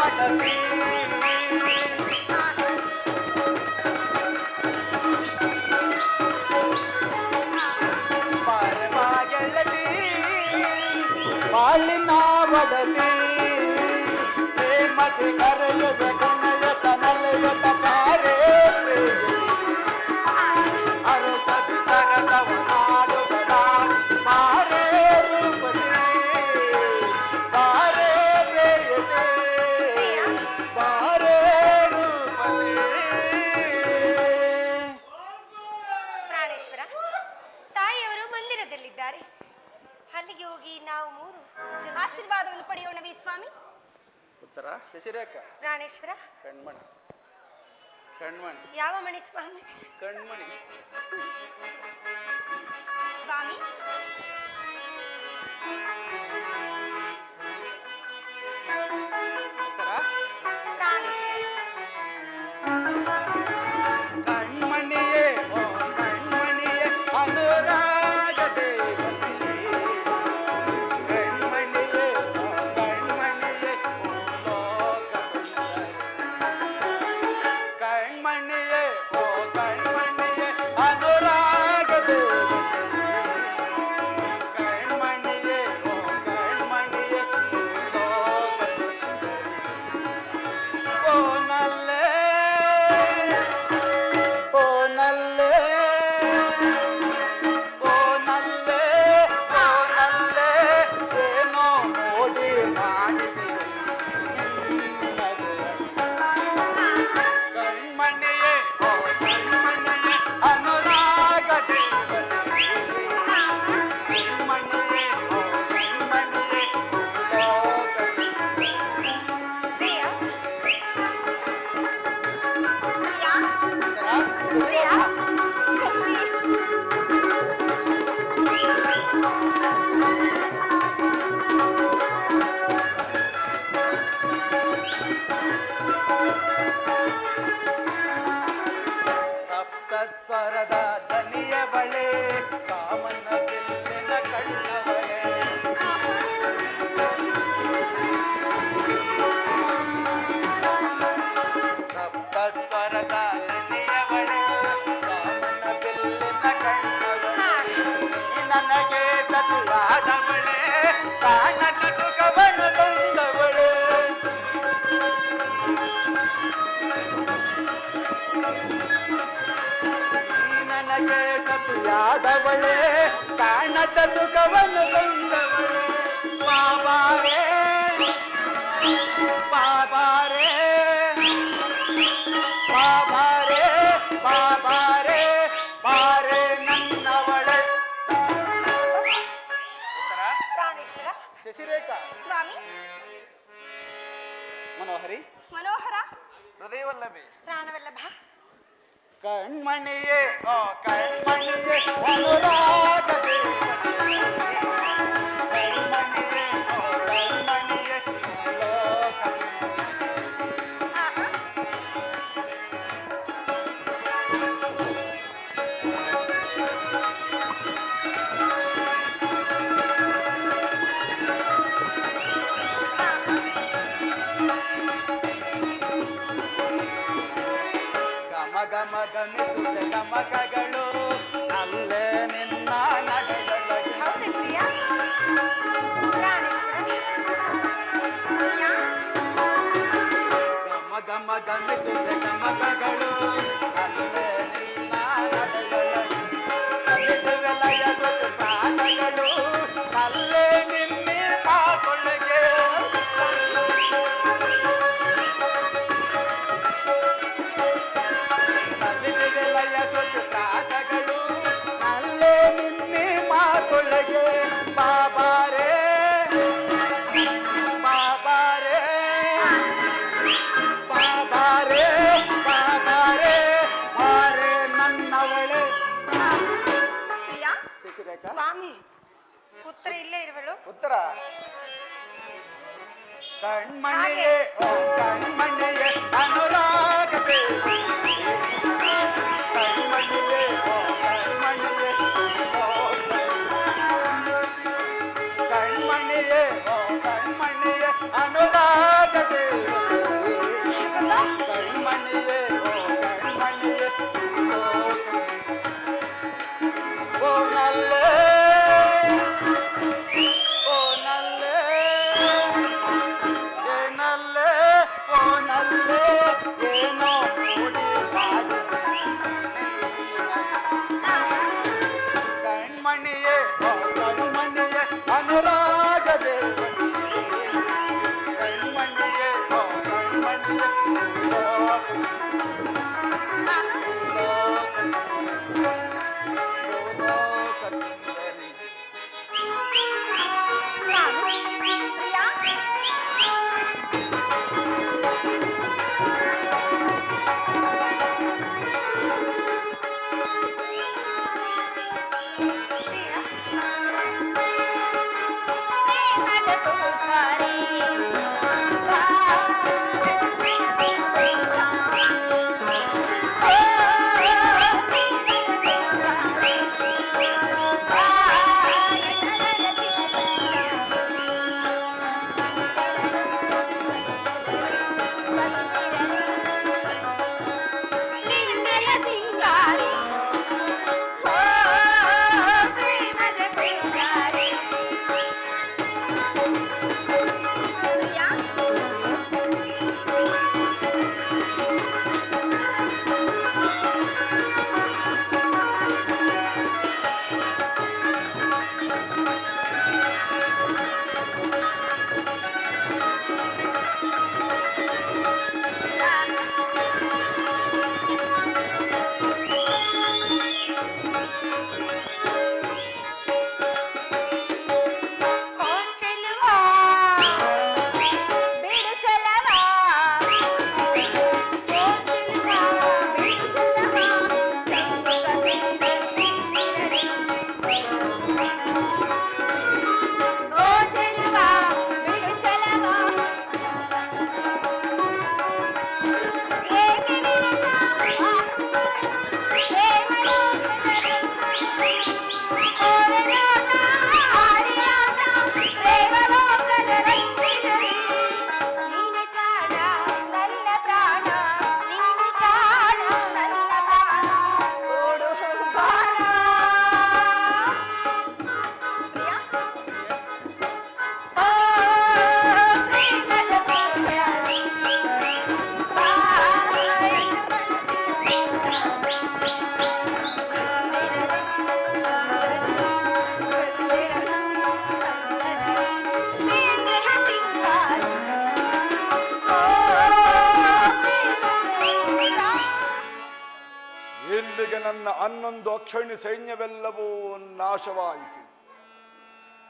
Speaker 1: ಮಡದಿ ಗೆಳತಿ ಬಾಳಿನ ಒಡಲಿ ಪ್ರೇಮದಿ ಕರೆಯುವ ಕನಯತ ನಲೆಯುತ್ತ ಬಾರೆ ಅರಸದಿ ಸರದವ ಮಾಡುವದ ಬಾರೆ ರೂಪದಿ ಬಾರೆ ಪ್ರೇಯತೆ ಬಾರೆ ರೂಪದಿ.
Speaker 2: ಪ್ರಾಣೇಶ್ವರ, ತಾಯಿಯವರು ಮಂದಿರದಲ್ಲಿದ್ದಾರೆ. ಅಲ್ಲಿಗೆ ಹೋಗಿ ನಾವು ಮೂರು ಆಶೀರ್ವಾದವನ್ನು ಪಡೆಯೋಣವೇ ಸ್ವಾಮಿ?
Speaker 1: ಉತ್ತರ ಶಶಿರೇಖ.
Speaker 2: ಪ್ರಾಣೇಶ್ವರ,
Speaker 1: ಕಣ್ಮಣಿ ಕಣ್ಮಣಿ.
Speaker 2: ಯಾವ ಮಣಿ ಸ್ವಾಮಿ?
Speaker 1: ಕಣ್ಮಣಿ
Speaker 2: ಸ್ವಾಮಿ.
Speaker 1: ಉತ್ತರ
Speaker 2: ಪ್ರಾಣೇಶ್ವರ.
Speaker 1: ಕಣ್ಮಣಿಯೇ ಓ ಕಣ್ಮಣಿಯೇ ಅನುರಾಗ ದೇವತೆಯೇ ಕಣ್ಮಣಿಯೇ ಓ ಕಣ್ಮಣಿಯೇ ಓ ಲೋಕ ಸುಂದರಿ ಕಣ್ಮಣಿಯೇ ಓ ಕಣ್ಮಣಿಯೇ ಅನುರಾಗ ದೇವತೆಯೇ ಕಣ್ಮಣಿಯೇ ಓ ಕಣ್ಮಣಿಯೇ ಓ ಲೋಕ ಸುಂದರಿ ಓ ನಲ್ಲೇ ಓನಲ್ಲೇ ಓನಲ್ಲೇ ಓನಲ್ಲೇ ಏನೋ ನೋಡಿ ಮಾಡಿದೆ ಕಣ್ಮಣಿಯೇ ಓ ಕಣ್ಮಣಿಯೇ ಅನುರಾಗ ದೇವತೆಯೇ ಕಣ್ಮಣಿಯೇ ಓ ಕಣ್ಮಣಿಯೇ ಲೋಕ
Speaker 2: ಪ್ರಿಯ.
Speaker 1: ಪ್ರಿಯ. ಸಪ್ತಸ್ವರದ ದನಿಯ ಬಳೆ ಕಾಮನ ಬಿಲ್ಲಿನ ಕಣ್ಣವಳೆ ಸಪ್ತಸ್ವರದ ದನಿಯ ಬಳೆ ಕಾಮನ ಬಿಲ್ಲಿನ ಕಣ್ಣವಳೆ ನನಗೆ ಸತುವಾದವಳೆ ಕಾಣದ ಸುಖವನ್ನು ತಂದವಳೆ ನನಗೆ ಸತುಯಾದವಳೆ ಕಾಣದ ಸುಖವನ್ನು ತಂದವಳೆ ಬಾಬಾರೇ ಬಾಬಾರೇ ಬಾಬಾರೇ ಬಾಬಾರೇ ಬಾರೆ ನನ್ನವಳೆ. ಉತ್ತರ
Speaker 2: ಪ್ರಾಣೇಶ್ವರ.
Speaker 1: ಶಶಿರೇಖಾ.
Speaker 2: ಸ್ವಾಮಿ.
Speaker 1: ಮನೋಹರಿ.
Speaker 2: ಮನೋಹರ.
Speaker 1: ಹೃದಯವಲ್ಲವೇ.
Speaker 2: ಪ್ರಾಣವಲ್ಲಭ.
Speaker 1: ಕಣ್ಮಣಿಯೇ ಓ ಕಣ್ಮಣಿಯೇ ಅನುರಾಗ ದೇವತೆಯೇ ಕಣ್ಮಣಿಯೇ ಓ ಕಣ್ಮಣಿಯೇ ಲೋಕ ಗಮ ಗಮಿಸುತ್ತ ಗಮಕಗಳು ಅಲ್ಲೇ ನಿನ್ನ ನಡೆಯೊಳಗೆ
Speaker 2: ಹೌದೇ ಪ್ರಿಯ? ಪ್ರಾಣೇಶ್ವರ. ಪ್ರಿಯ.
Speaker 1: ಗಮ ಗಮ ಗಮಿಸುತ್ತ ಗಮಕಗಳು ಅಲ್ಲೇ ನಿನ್ನ ನಡೆಯೊಳಗೆ ಕಲಿದುವೆಲಯ ಸ್ವತ್ತು ಪ್ರಾಣಗಳು ಅಲ್ಲೇ ನಿನ್ನೆ ಕಾಕೊಳ್ಳಗೆ ಕಲಿದುವೆಲಯ ಸ್ವತ್ತು ಪ್ರಾಸಗಳು ಅಲ್ಲೇ ನಿನ್ನೆ ಮಾತೊಳಗೆ ಬಾಬಾರೇ ಬಾಬಾರೇ ಬಾಬಾರೇ ಬಾಬಾರೇ ಬಾರೆ ನನ್ನವಳೆ.
Speaker 2: ಪ್ರಿಯ.
Speaker 1: ಶಶಿರೇಖಾ.
Speaker 2: ಸ್ವಾಮಿ. ಉತ್ತರ ಇಲ್ಲೇ ಇರುವಳು.
Speaker 1: ಉತ್ತರ ಕಣ್ಮಣಿಯೇ ಓ ಕಣ್ಮಣಿಯೇ ಅನುರಾಗ ದೇವತೆಯೇ ಕಣ್ಮಣಿಯೇ ಓ ಕಣ್ಮಣಿಯೇ ಕಣ್ಮಣಿಯೇ ಓ ಕಣ್ಮಣಿಯೇ ಅನುರಾಗ ದೇವತೆಯೇ
Speaker 3: ಇಲ್ಲಿಗೆ ನನ್ನ 11 ಅಕ್ಷೋಣಿ ಸೈನ್ಯವೆಲ್ಲವೂ ನಾಶವಾಯಿತು.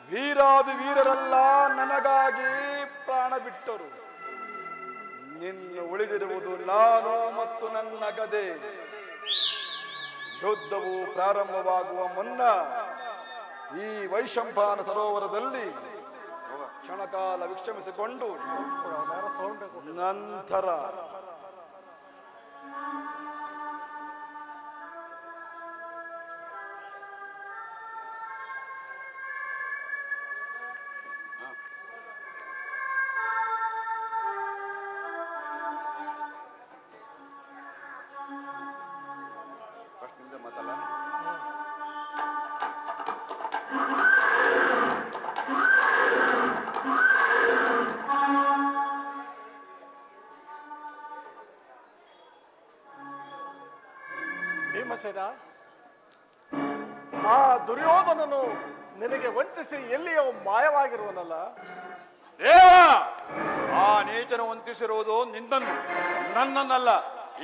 Speaker 3: ವೀರಾದಿ ವೀರರೆಲ್ಲ ನನಗಾಗಿ ಪ್ರಾಣ ಬಿಟ್ಟರು. ನಿನ್ನ ಉಳಿದಿರುವುದು ನಾನು ಮತ್ತು ನನ್ನ ಗದೆ. ಯುದ್ಧವು ಪ್ರಾರಂಭವಾಗುವ ಮುನ್ನ ಈ ವೈಶಂಪಾಯನ ಸರೋವರದಲ್ಲಿ ಕ್ಷಣಕಾಲ ವಿಶ್ರಮಿಸಿಕೊಂಡು ನಂತರ
Speaker 4: ಭೀಮಸೇನ, ಆ ದುರ್ಯೋಧನನು ನಿನಗೆ ವಂಚಿಸಿ ಎಲ್ಲಿಯೋ ಮಾಯವಾಗಿರುವನಲ್ಲ.
Speaker 5: ದೇವ, ಆ ನೀಚನು ವಂಚಿಸಿರುವುದು ನಿನ್ನನ್ನು, ನನ್ನನ್ನಲ್ಲ.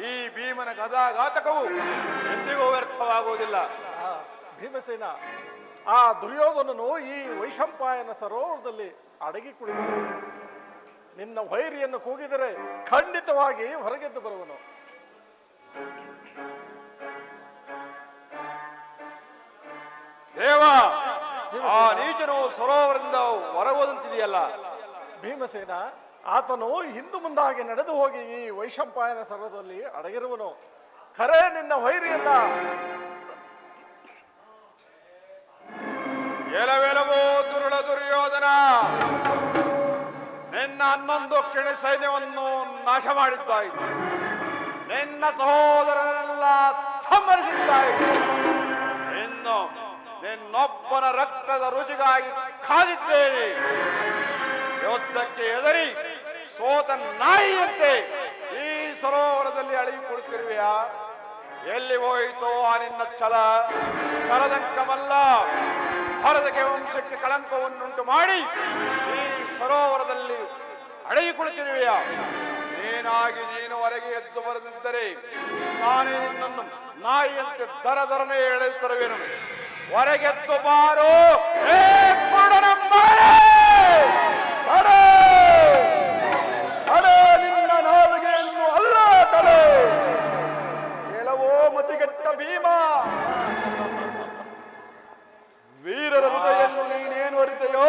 Speaker 5: ಈ ಭೀಮನ ಗದಾಘಾತಕವು ಎಂದಿಗೂ ವ್ಯರ್ಥವಾಗುವುದಿಲ್ಲ.
Speaker 4: ಭೀಮಸೇನ, ಆ ದುರ್ಯೋಧನನು ಈ ವೈಶಂಪಾಯನ ಸರೋವರದಲ್ಲಿ ಅಡಗಿ ಕುಳಿದನು. ನಿನ್ನ ವೈರಿಯನ್ನು ಕೂಗಿದರೆ ಖಂಡಿತವಾಗಿ ಹೊರಗೆದ್ದು ಬರುವನು.
Speaker 5: ದೇವ, ಆ ನೀಚನು ಸರೋವರದಿಂದ ಹೊರಗೋದಂತಿದೆಯಲ್ಲ.
Speaker 4: ಭೀಮಸೇನ, ಆತನು ಹಿಂದು ಮುಂದಾಗಿ ನಡೆದು ಹೋಗಿ ಈ ವೈಶಂಪಾಯನ ಸರೋವರದಲ್ಲಿ ಅಡಗಿರುವನು. ಖರೇ ನಿನ್ನ ವೈರಿಯನ್ನ.
Speaker 5: ಎಲವೆಲವೋ ದುರುಳ ದುರ್ಯೋಧನ, ನಿನ್ನ 11 ಅಕ್ಷೋಣಿ ಸೈನ್ಯವನ್ನು ನಾಶ ಮಾಡಿದ್ದಾಯಿತು. ನಿನ್ನ ಸಹೋದರರೆಲ್ಲ ಸಂಹರಿಸಿದ್ದಾಯಿತು. ಇನ್ನು ನಿನ್ನೊಬ್ಬನ ರಕ್ತದ ರುಚಿಗಾಗಿ ಕಾದಿದ್ದೇನೆ. ಯುದ್ಧಕ್ಕೆ ಹೆದರಿ ಸೋತ ನಾಯಿಯಂತೆ ಈ ಸರೋವರದಲ್ಲಿ ಅಳೆಯಿಕೊಳ್ಳುತ್ತಿರುವೆಯಾ? ಎಲ್ಲಿ ಹೋಯಿತೋ ಆ ನಿನ್ನ ಛಲದಂಕವಲ್ಲ, ಭಾರತಕ್ಕೆ ವಂಶಕ್ಕೆ ಕಳಂಕವನ್ನುಂಟು ಮಾಡಿ ಈ ಸರೋವರದಲ್ಲಿ ಅಡೆಯಿಕೊಳ್ಳುತ್ತಿರುವೆಯಾ? ನೀನಾಗಿ ನೀನು ಹೊರಗೆ ಎದ್ದು ಬರದಿದ್ದರೆ ನಾನೇ ನಿನ್ನನ್ನು ನಾಯಿಯಂತೆ ದರದರನೆ ಎಳೆಯುತ್ತಿರುವೆನು. ಹೊರಗೆದ್ದು ಬಾರೋ
Speaker 3: ನಿನ್ನ ನಾಲಿಗೆಯನ್ನು ಅಲ್ಲ ತಲೆ. ಕೆಲವೋ ಮತಿಗೆಟ್ಟ ಭೀಮ, ವೀರರ ಹೃದಯನ್ನು ನೀನೇನು ಅರಿತೆಯೋ?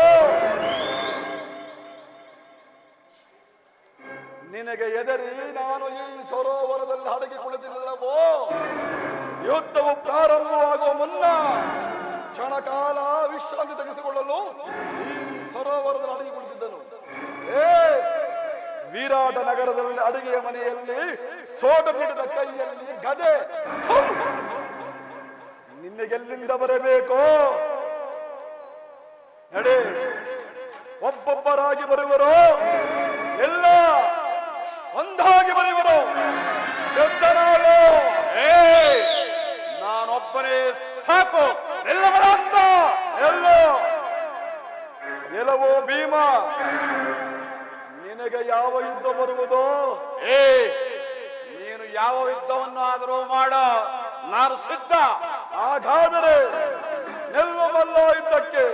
Speaker 3: ನಿನಗೆ ಎದರಿ ನಾನು ಈ ಸರೋವರದಲ್ಲಿ ಅಡಗಿ ಕುಳಿತಿಲ್ಲವೋ? ಯುದ್ಧವು ಪ್ರಾರಂಭವಾಗುವ ಮುನ್ನ ಕ್ಷಣಕಾಲ ವಿಶ್ರಾಂತಿ ತೆಗೆಸಿಕೊಳ್ಳಲು ಈ ಸರೋವರದಲ್ಲಿ ಅಡಗಿ ಕುಳಿತಿದ್ದನು. ವಿರಾಟ ನಗರದಲ್ಲಿ ಅಡುಗೆಯ ಮನೆಯಲ್ಲಿ ಸೋಟ ನೀಡಿದ ಕೈಯಲ್ಲಿ ಗದೆ. ನಿನಗೆಲ್ಲಿಂದ ಬರಬೇಕೋ? ನಡೆ, ಒಬ್ಬೊಬ್ಬರಾಗಿ ಬರುವರು, ಎಲ್ಲ ಒಂದಾಗಿ ಬರುವರು.
Speaker 5: ನಾನೊಬ್ಬನೇ ಸಾಕು. ಎಲ್ಲವರ
Speaker 3: ಎಲ್ಲವೋ ಭೀಮ, ನಿನಗೆ ಯಾವ ಯುದ್ಧ ಬರುವುದೋ?
Speaker 5: ನೀನು ಯಾವ ಯುದ್ಧವನ್ನು ಆದರೂ ಮಾಡ, ನಾನು ಸಿದ್ಧ.
Speaker 3: ಹಾಗಾದರೆ ನಿಲ್ಲಬಲ್ಲ ಯುದ್ಧಕ್ಕೆ.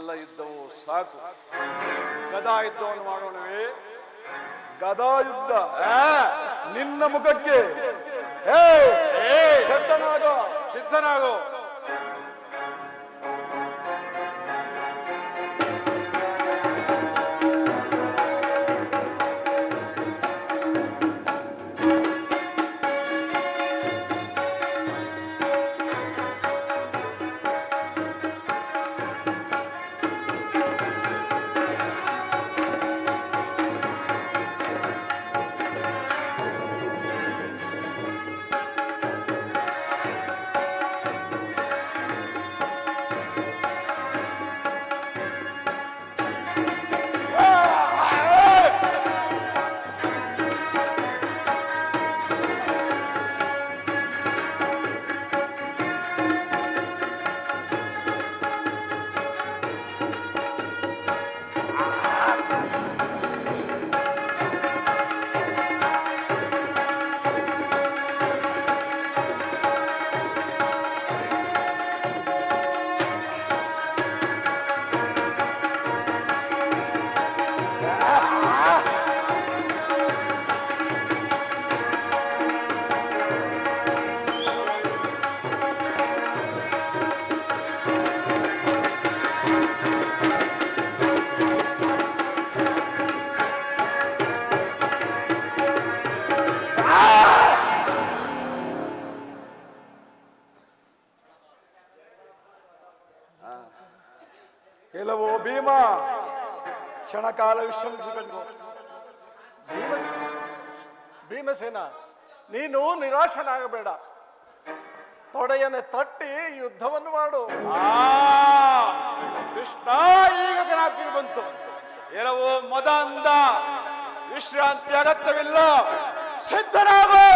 Speaker 5: ಮಲ್ಲ ಯುದ್ಧವು ಸಾಕು. ಗದಾ ಯುದ್ಧವನ್ನು ಮಾಡೋಣವೇ?
Speaker 3: ಗದಾ ಯುದ್ಧ
Speaker 5: ಆ,
Speaker 3: ನಿನ್ನ ಮುಖಕ್ಕೆ ಸಿದ್ಧನಾಗೋ.
Speaker 5: ಸಿದ್ಧನಾಗು.
Speaker 3: ಕೆಲವು ಭೀಮ ಕ್ಷಣಕಾಲ ವಿಶ್ರಮಿಸಿಕೊಂಡು
Speaker 4: ಭೀಮಸೇನ, ನೀನು ನಿರಾಶನಾಗಬೇಡ. ತೊಡೆಯನ್ನೇ ತಟ್ಟಿ ಯುದ್ಧವನ್ನು ಮಾಡು.
Speaker 5: ಕೃಷ್ಣ ಈಗ ಜ್ಞಾಪಕ ಬಂತು. ಎಲ್ಲವೋ ಮದ ಅಂದ, ವಿಶ್ರಾಂತಿ ಅಗತ್ಯವಿಲ್ಲ. ಸಿದ್ಧನಾಗು.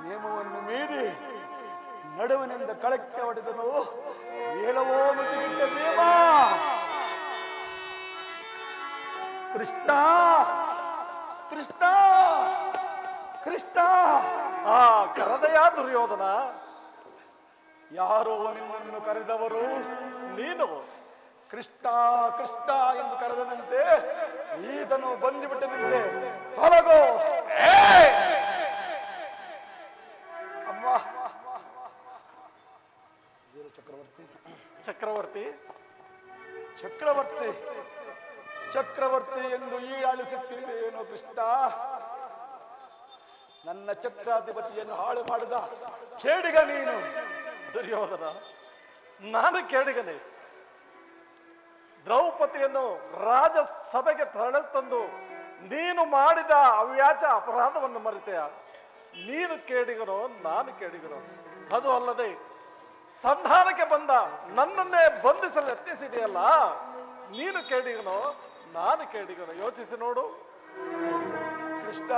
Speaker 3: ನಿಯಮವನ್ನು ಮೀರಿ ನಡುವಿನಿಂದ ಕಳಕ್ಕೆ ಹೊಡೆದನು. ಏಳವೋ ಮುಗಿಬಿಟ್ಟ ಭೀಮ. ಕೃಷ್ಣ ಕೃಷ್ಣ ಕೃಷ್ಣ.
Speaker 4: ಆ ಕರದಯ ದುರ್ಯೋಧನ,
Speaker 3: ಯಾರೋ ನಿನ್ನನ್ನು ಕರೆದವರು.
Speaker 4: ನೀನು
Speaker 3: ಕೃಷ್ಣ ಕೃಷ್ಣ ಎಂದು ಕರೆದನಂತೆ ಈತನು ಬಂದುಬಿಟ್ಟನಂತೆ. ತೊಲಗೋ. ಅಮ್ಮ ಚಕ್ರವರ್ತಿ
Speaker 4: ಚಕ್ರವರ್ತಿ
Speaker 3: ಚಕ್ರವರ್ತಿ ಚಕ್ರವರ್ತಿ ಎಂದು ಈ ಆಳಿಸುತ್ತಿರುವೆಯೇನೋ ಕೃಷ್ಣ. ನನ್ನ ಚಕ್ರಾಧಿಪತಿಯನ್ನು ಹಾಳು ಮಾಡಿದ ಕೇಡಿಗ ನೀನು.
Speaker 4: ದುರ್ಯೋಧನ, ನಾನು ಕೇಳಿಗನೆ. ದ್ರೌಪದಿಯನ್ನು ರಾಜಸಭೆಗೆ ತಂದು ನೀನು ಮಾಡಿದ ಅವ್ಯಾಚ ಅಪರಾಧವನ್ನು ಮರೆತೆಯ? ನೀನು ಕೇಡಿಗನೋ ನಾನು ಕೇಡಿಗನೋ? ಅದು ಅಲ್ಲದೆ ಸಂಧಾನಕ್ಕೆ ಬಂದ ನನ್ನನ್ನೇ ಬಂಧಿಸಲು ಯತ್ನಿಸಿದೆಯಲ್ಲ, ನೀನು ಕೇಡಿಗನೋ ನಾನು ಕೇಡಿಗನೋ? ಯೋಚಿಸಿ ನೋಡು
Speaker 3: ಕೃಷ್ಣ.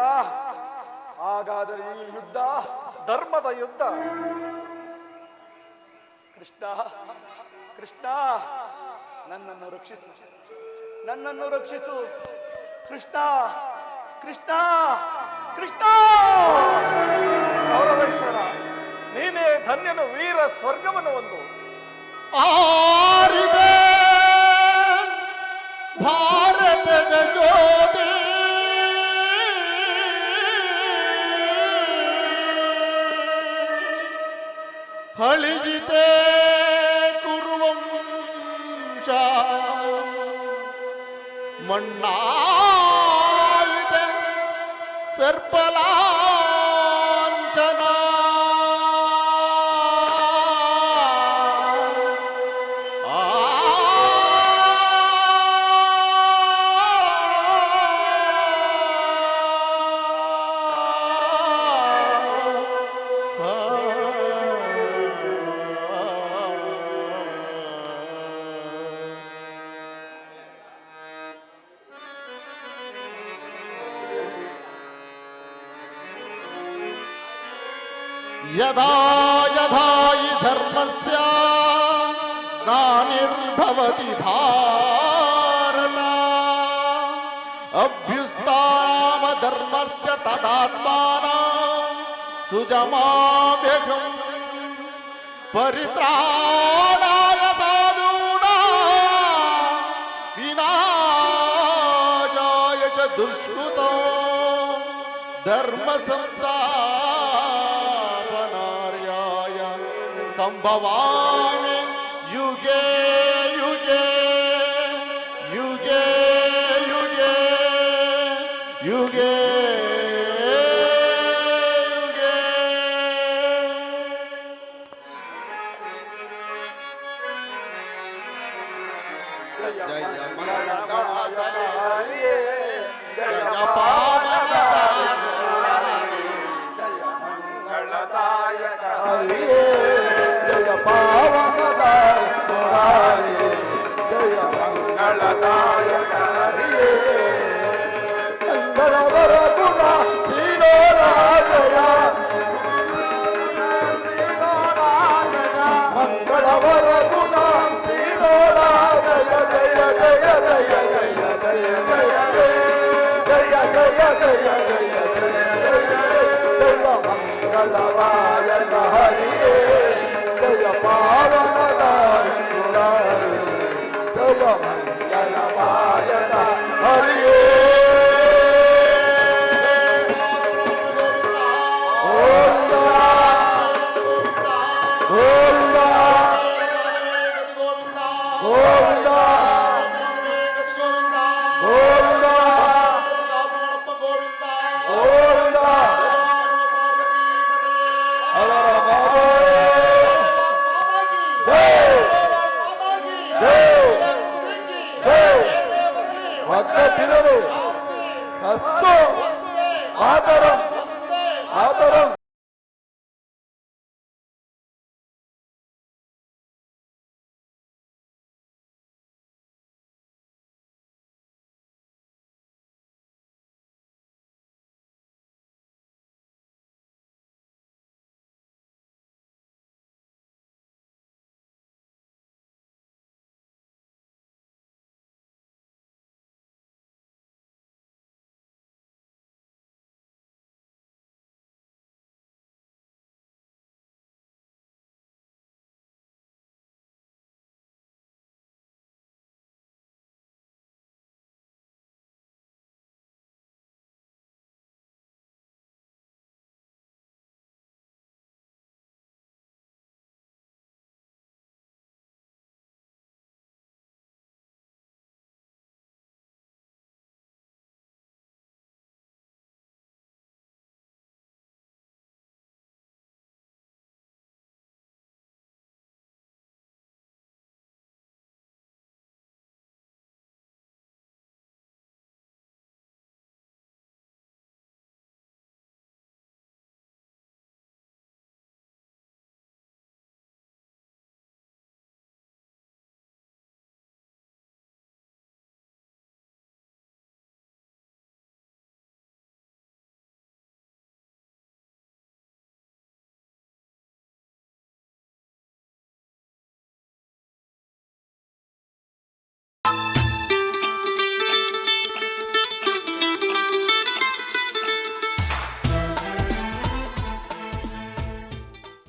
Speaker 3: ಹಾಗಾದರೆ ಈ ಯುದ್ಧ
Speaker 4: ಧರ್ಮದ ಯುದ್ಧ.
Speaker 3: ಕೃಷ್ಣ ಕೃಷ್ಣ, ನನ್ನನ್ನು ರಕ್ಷಿಸು, ನನ್ನನ್ನು ರಕ್ಷಿಸು ಕೃಷ್ಣ ಕೃಷ್ಣ ಕೃಷ್ಣ.
Speaker 4: ಗೌರವೇಶ್ವರ, ನೀನೇ ಧನ್ಯನು. ವೀರ ಸ್ವರ್ಗವನ್ನು ಒಂದು
Speaker 6: ಆರಿದೆ ಭಾರತದ ಜ್ಯೋತಿ, ಹಳಿಜಿತೆ ಕುರುವಂಶ, ಮಣ್ಣಾಯಿತೆ ದರ್ಪಲಾಂಚನ ಯದಾ ಯದಾ ಹಿ ಧರ್ಮಸ್ಯ ಗ್ಲಾನಿರ್ಭವತಿ ಭಾರತ ಅಭ್ಯುತ್ಥಾನ ಧರ್ಮಸ್ಯ ತದಾತ್ಮಾನಂ ಸುಜಮಾಮ್ಯಹಂ ಪರಿತ್ರಾಣಾಯ ಸಾಧೂನಾಂ ವಿನಾಶಾಯ ಚ ದುಷ್ಕೃತಂ ಧರ್ಮ ಸಂಸ್ಥಾಪನಾರ್ಯಾಯ ಸಂಭವಾಮಿ ಯುಗೆ ಯುಗೆ ಯುಗೆ ಯುಗೆ ಯುಗೆ ಯುಗೆ ಜಯ ಮಂಗಳಾಯ ಜಯ ಪಾವನದಾಯಕ ಹರಿಯೇ ಜಯ ಪಾವನದಾಯಕ ಹರಿಯೇ ಜಯ ಮಂಗಳದಾಯಕ ಹರಿಯೇ ಮಂಗಳವರ ಗುಣ ಶ್ರೀಲೋಲಾಜಯ ಮಂಗಳವರ ಗುಣ ಶ್ರೀಲೋಲಾಜಯ ಜಯ ಜಯ ಜಯ ಜಯ ಜಯ ಜಯ ಜಯ ಜಯ ಜಯ ಜಯ ಜಯ ಮಂಗಳದಾಯಕ ಹರಿಯೇ ಜಯ ಪಾವನದಾಯಕ ಜಯ ಮಂಗಳದಾಯಕ ಹರಿಯೇ ಗೋವಿಂದ ಗೋವಿಂದ ಗೋವಿಂದ ಗೋವಿಂದ ಗೋವಿಂದ ಮತ್ತೆ ತಿರುಳು ಅಷ್ಟು ಮಾತರ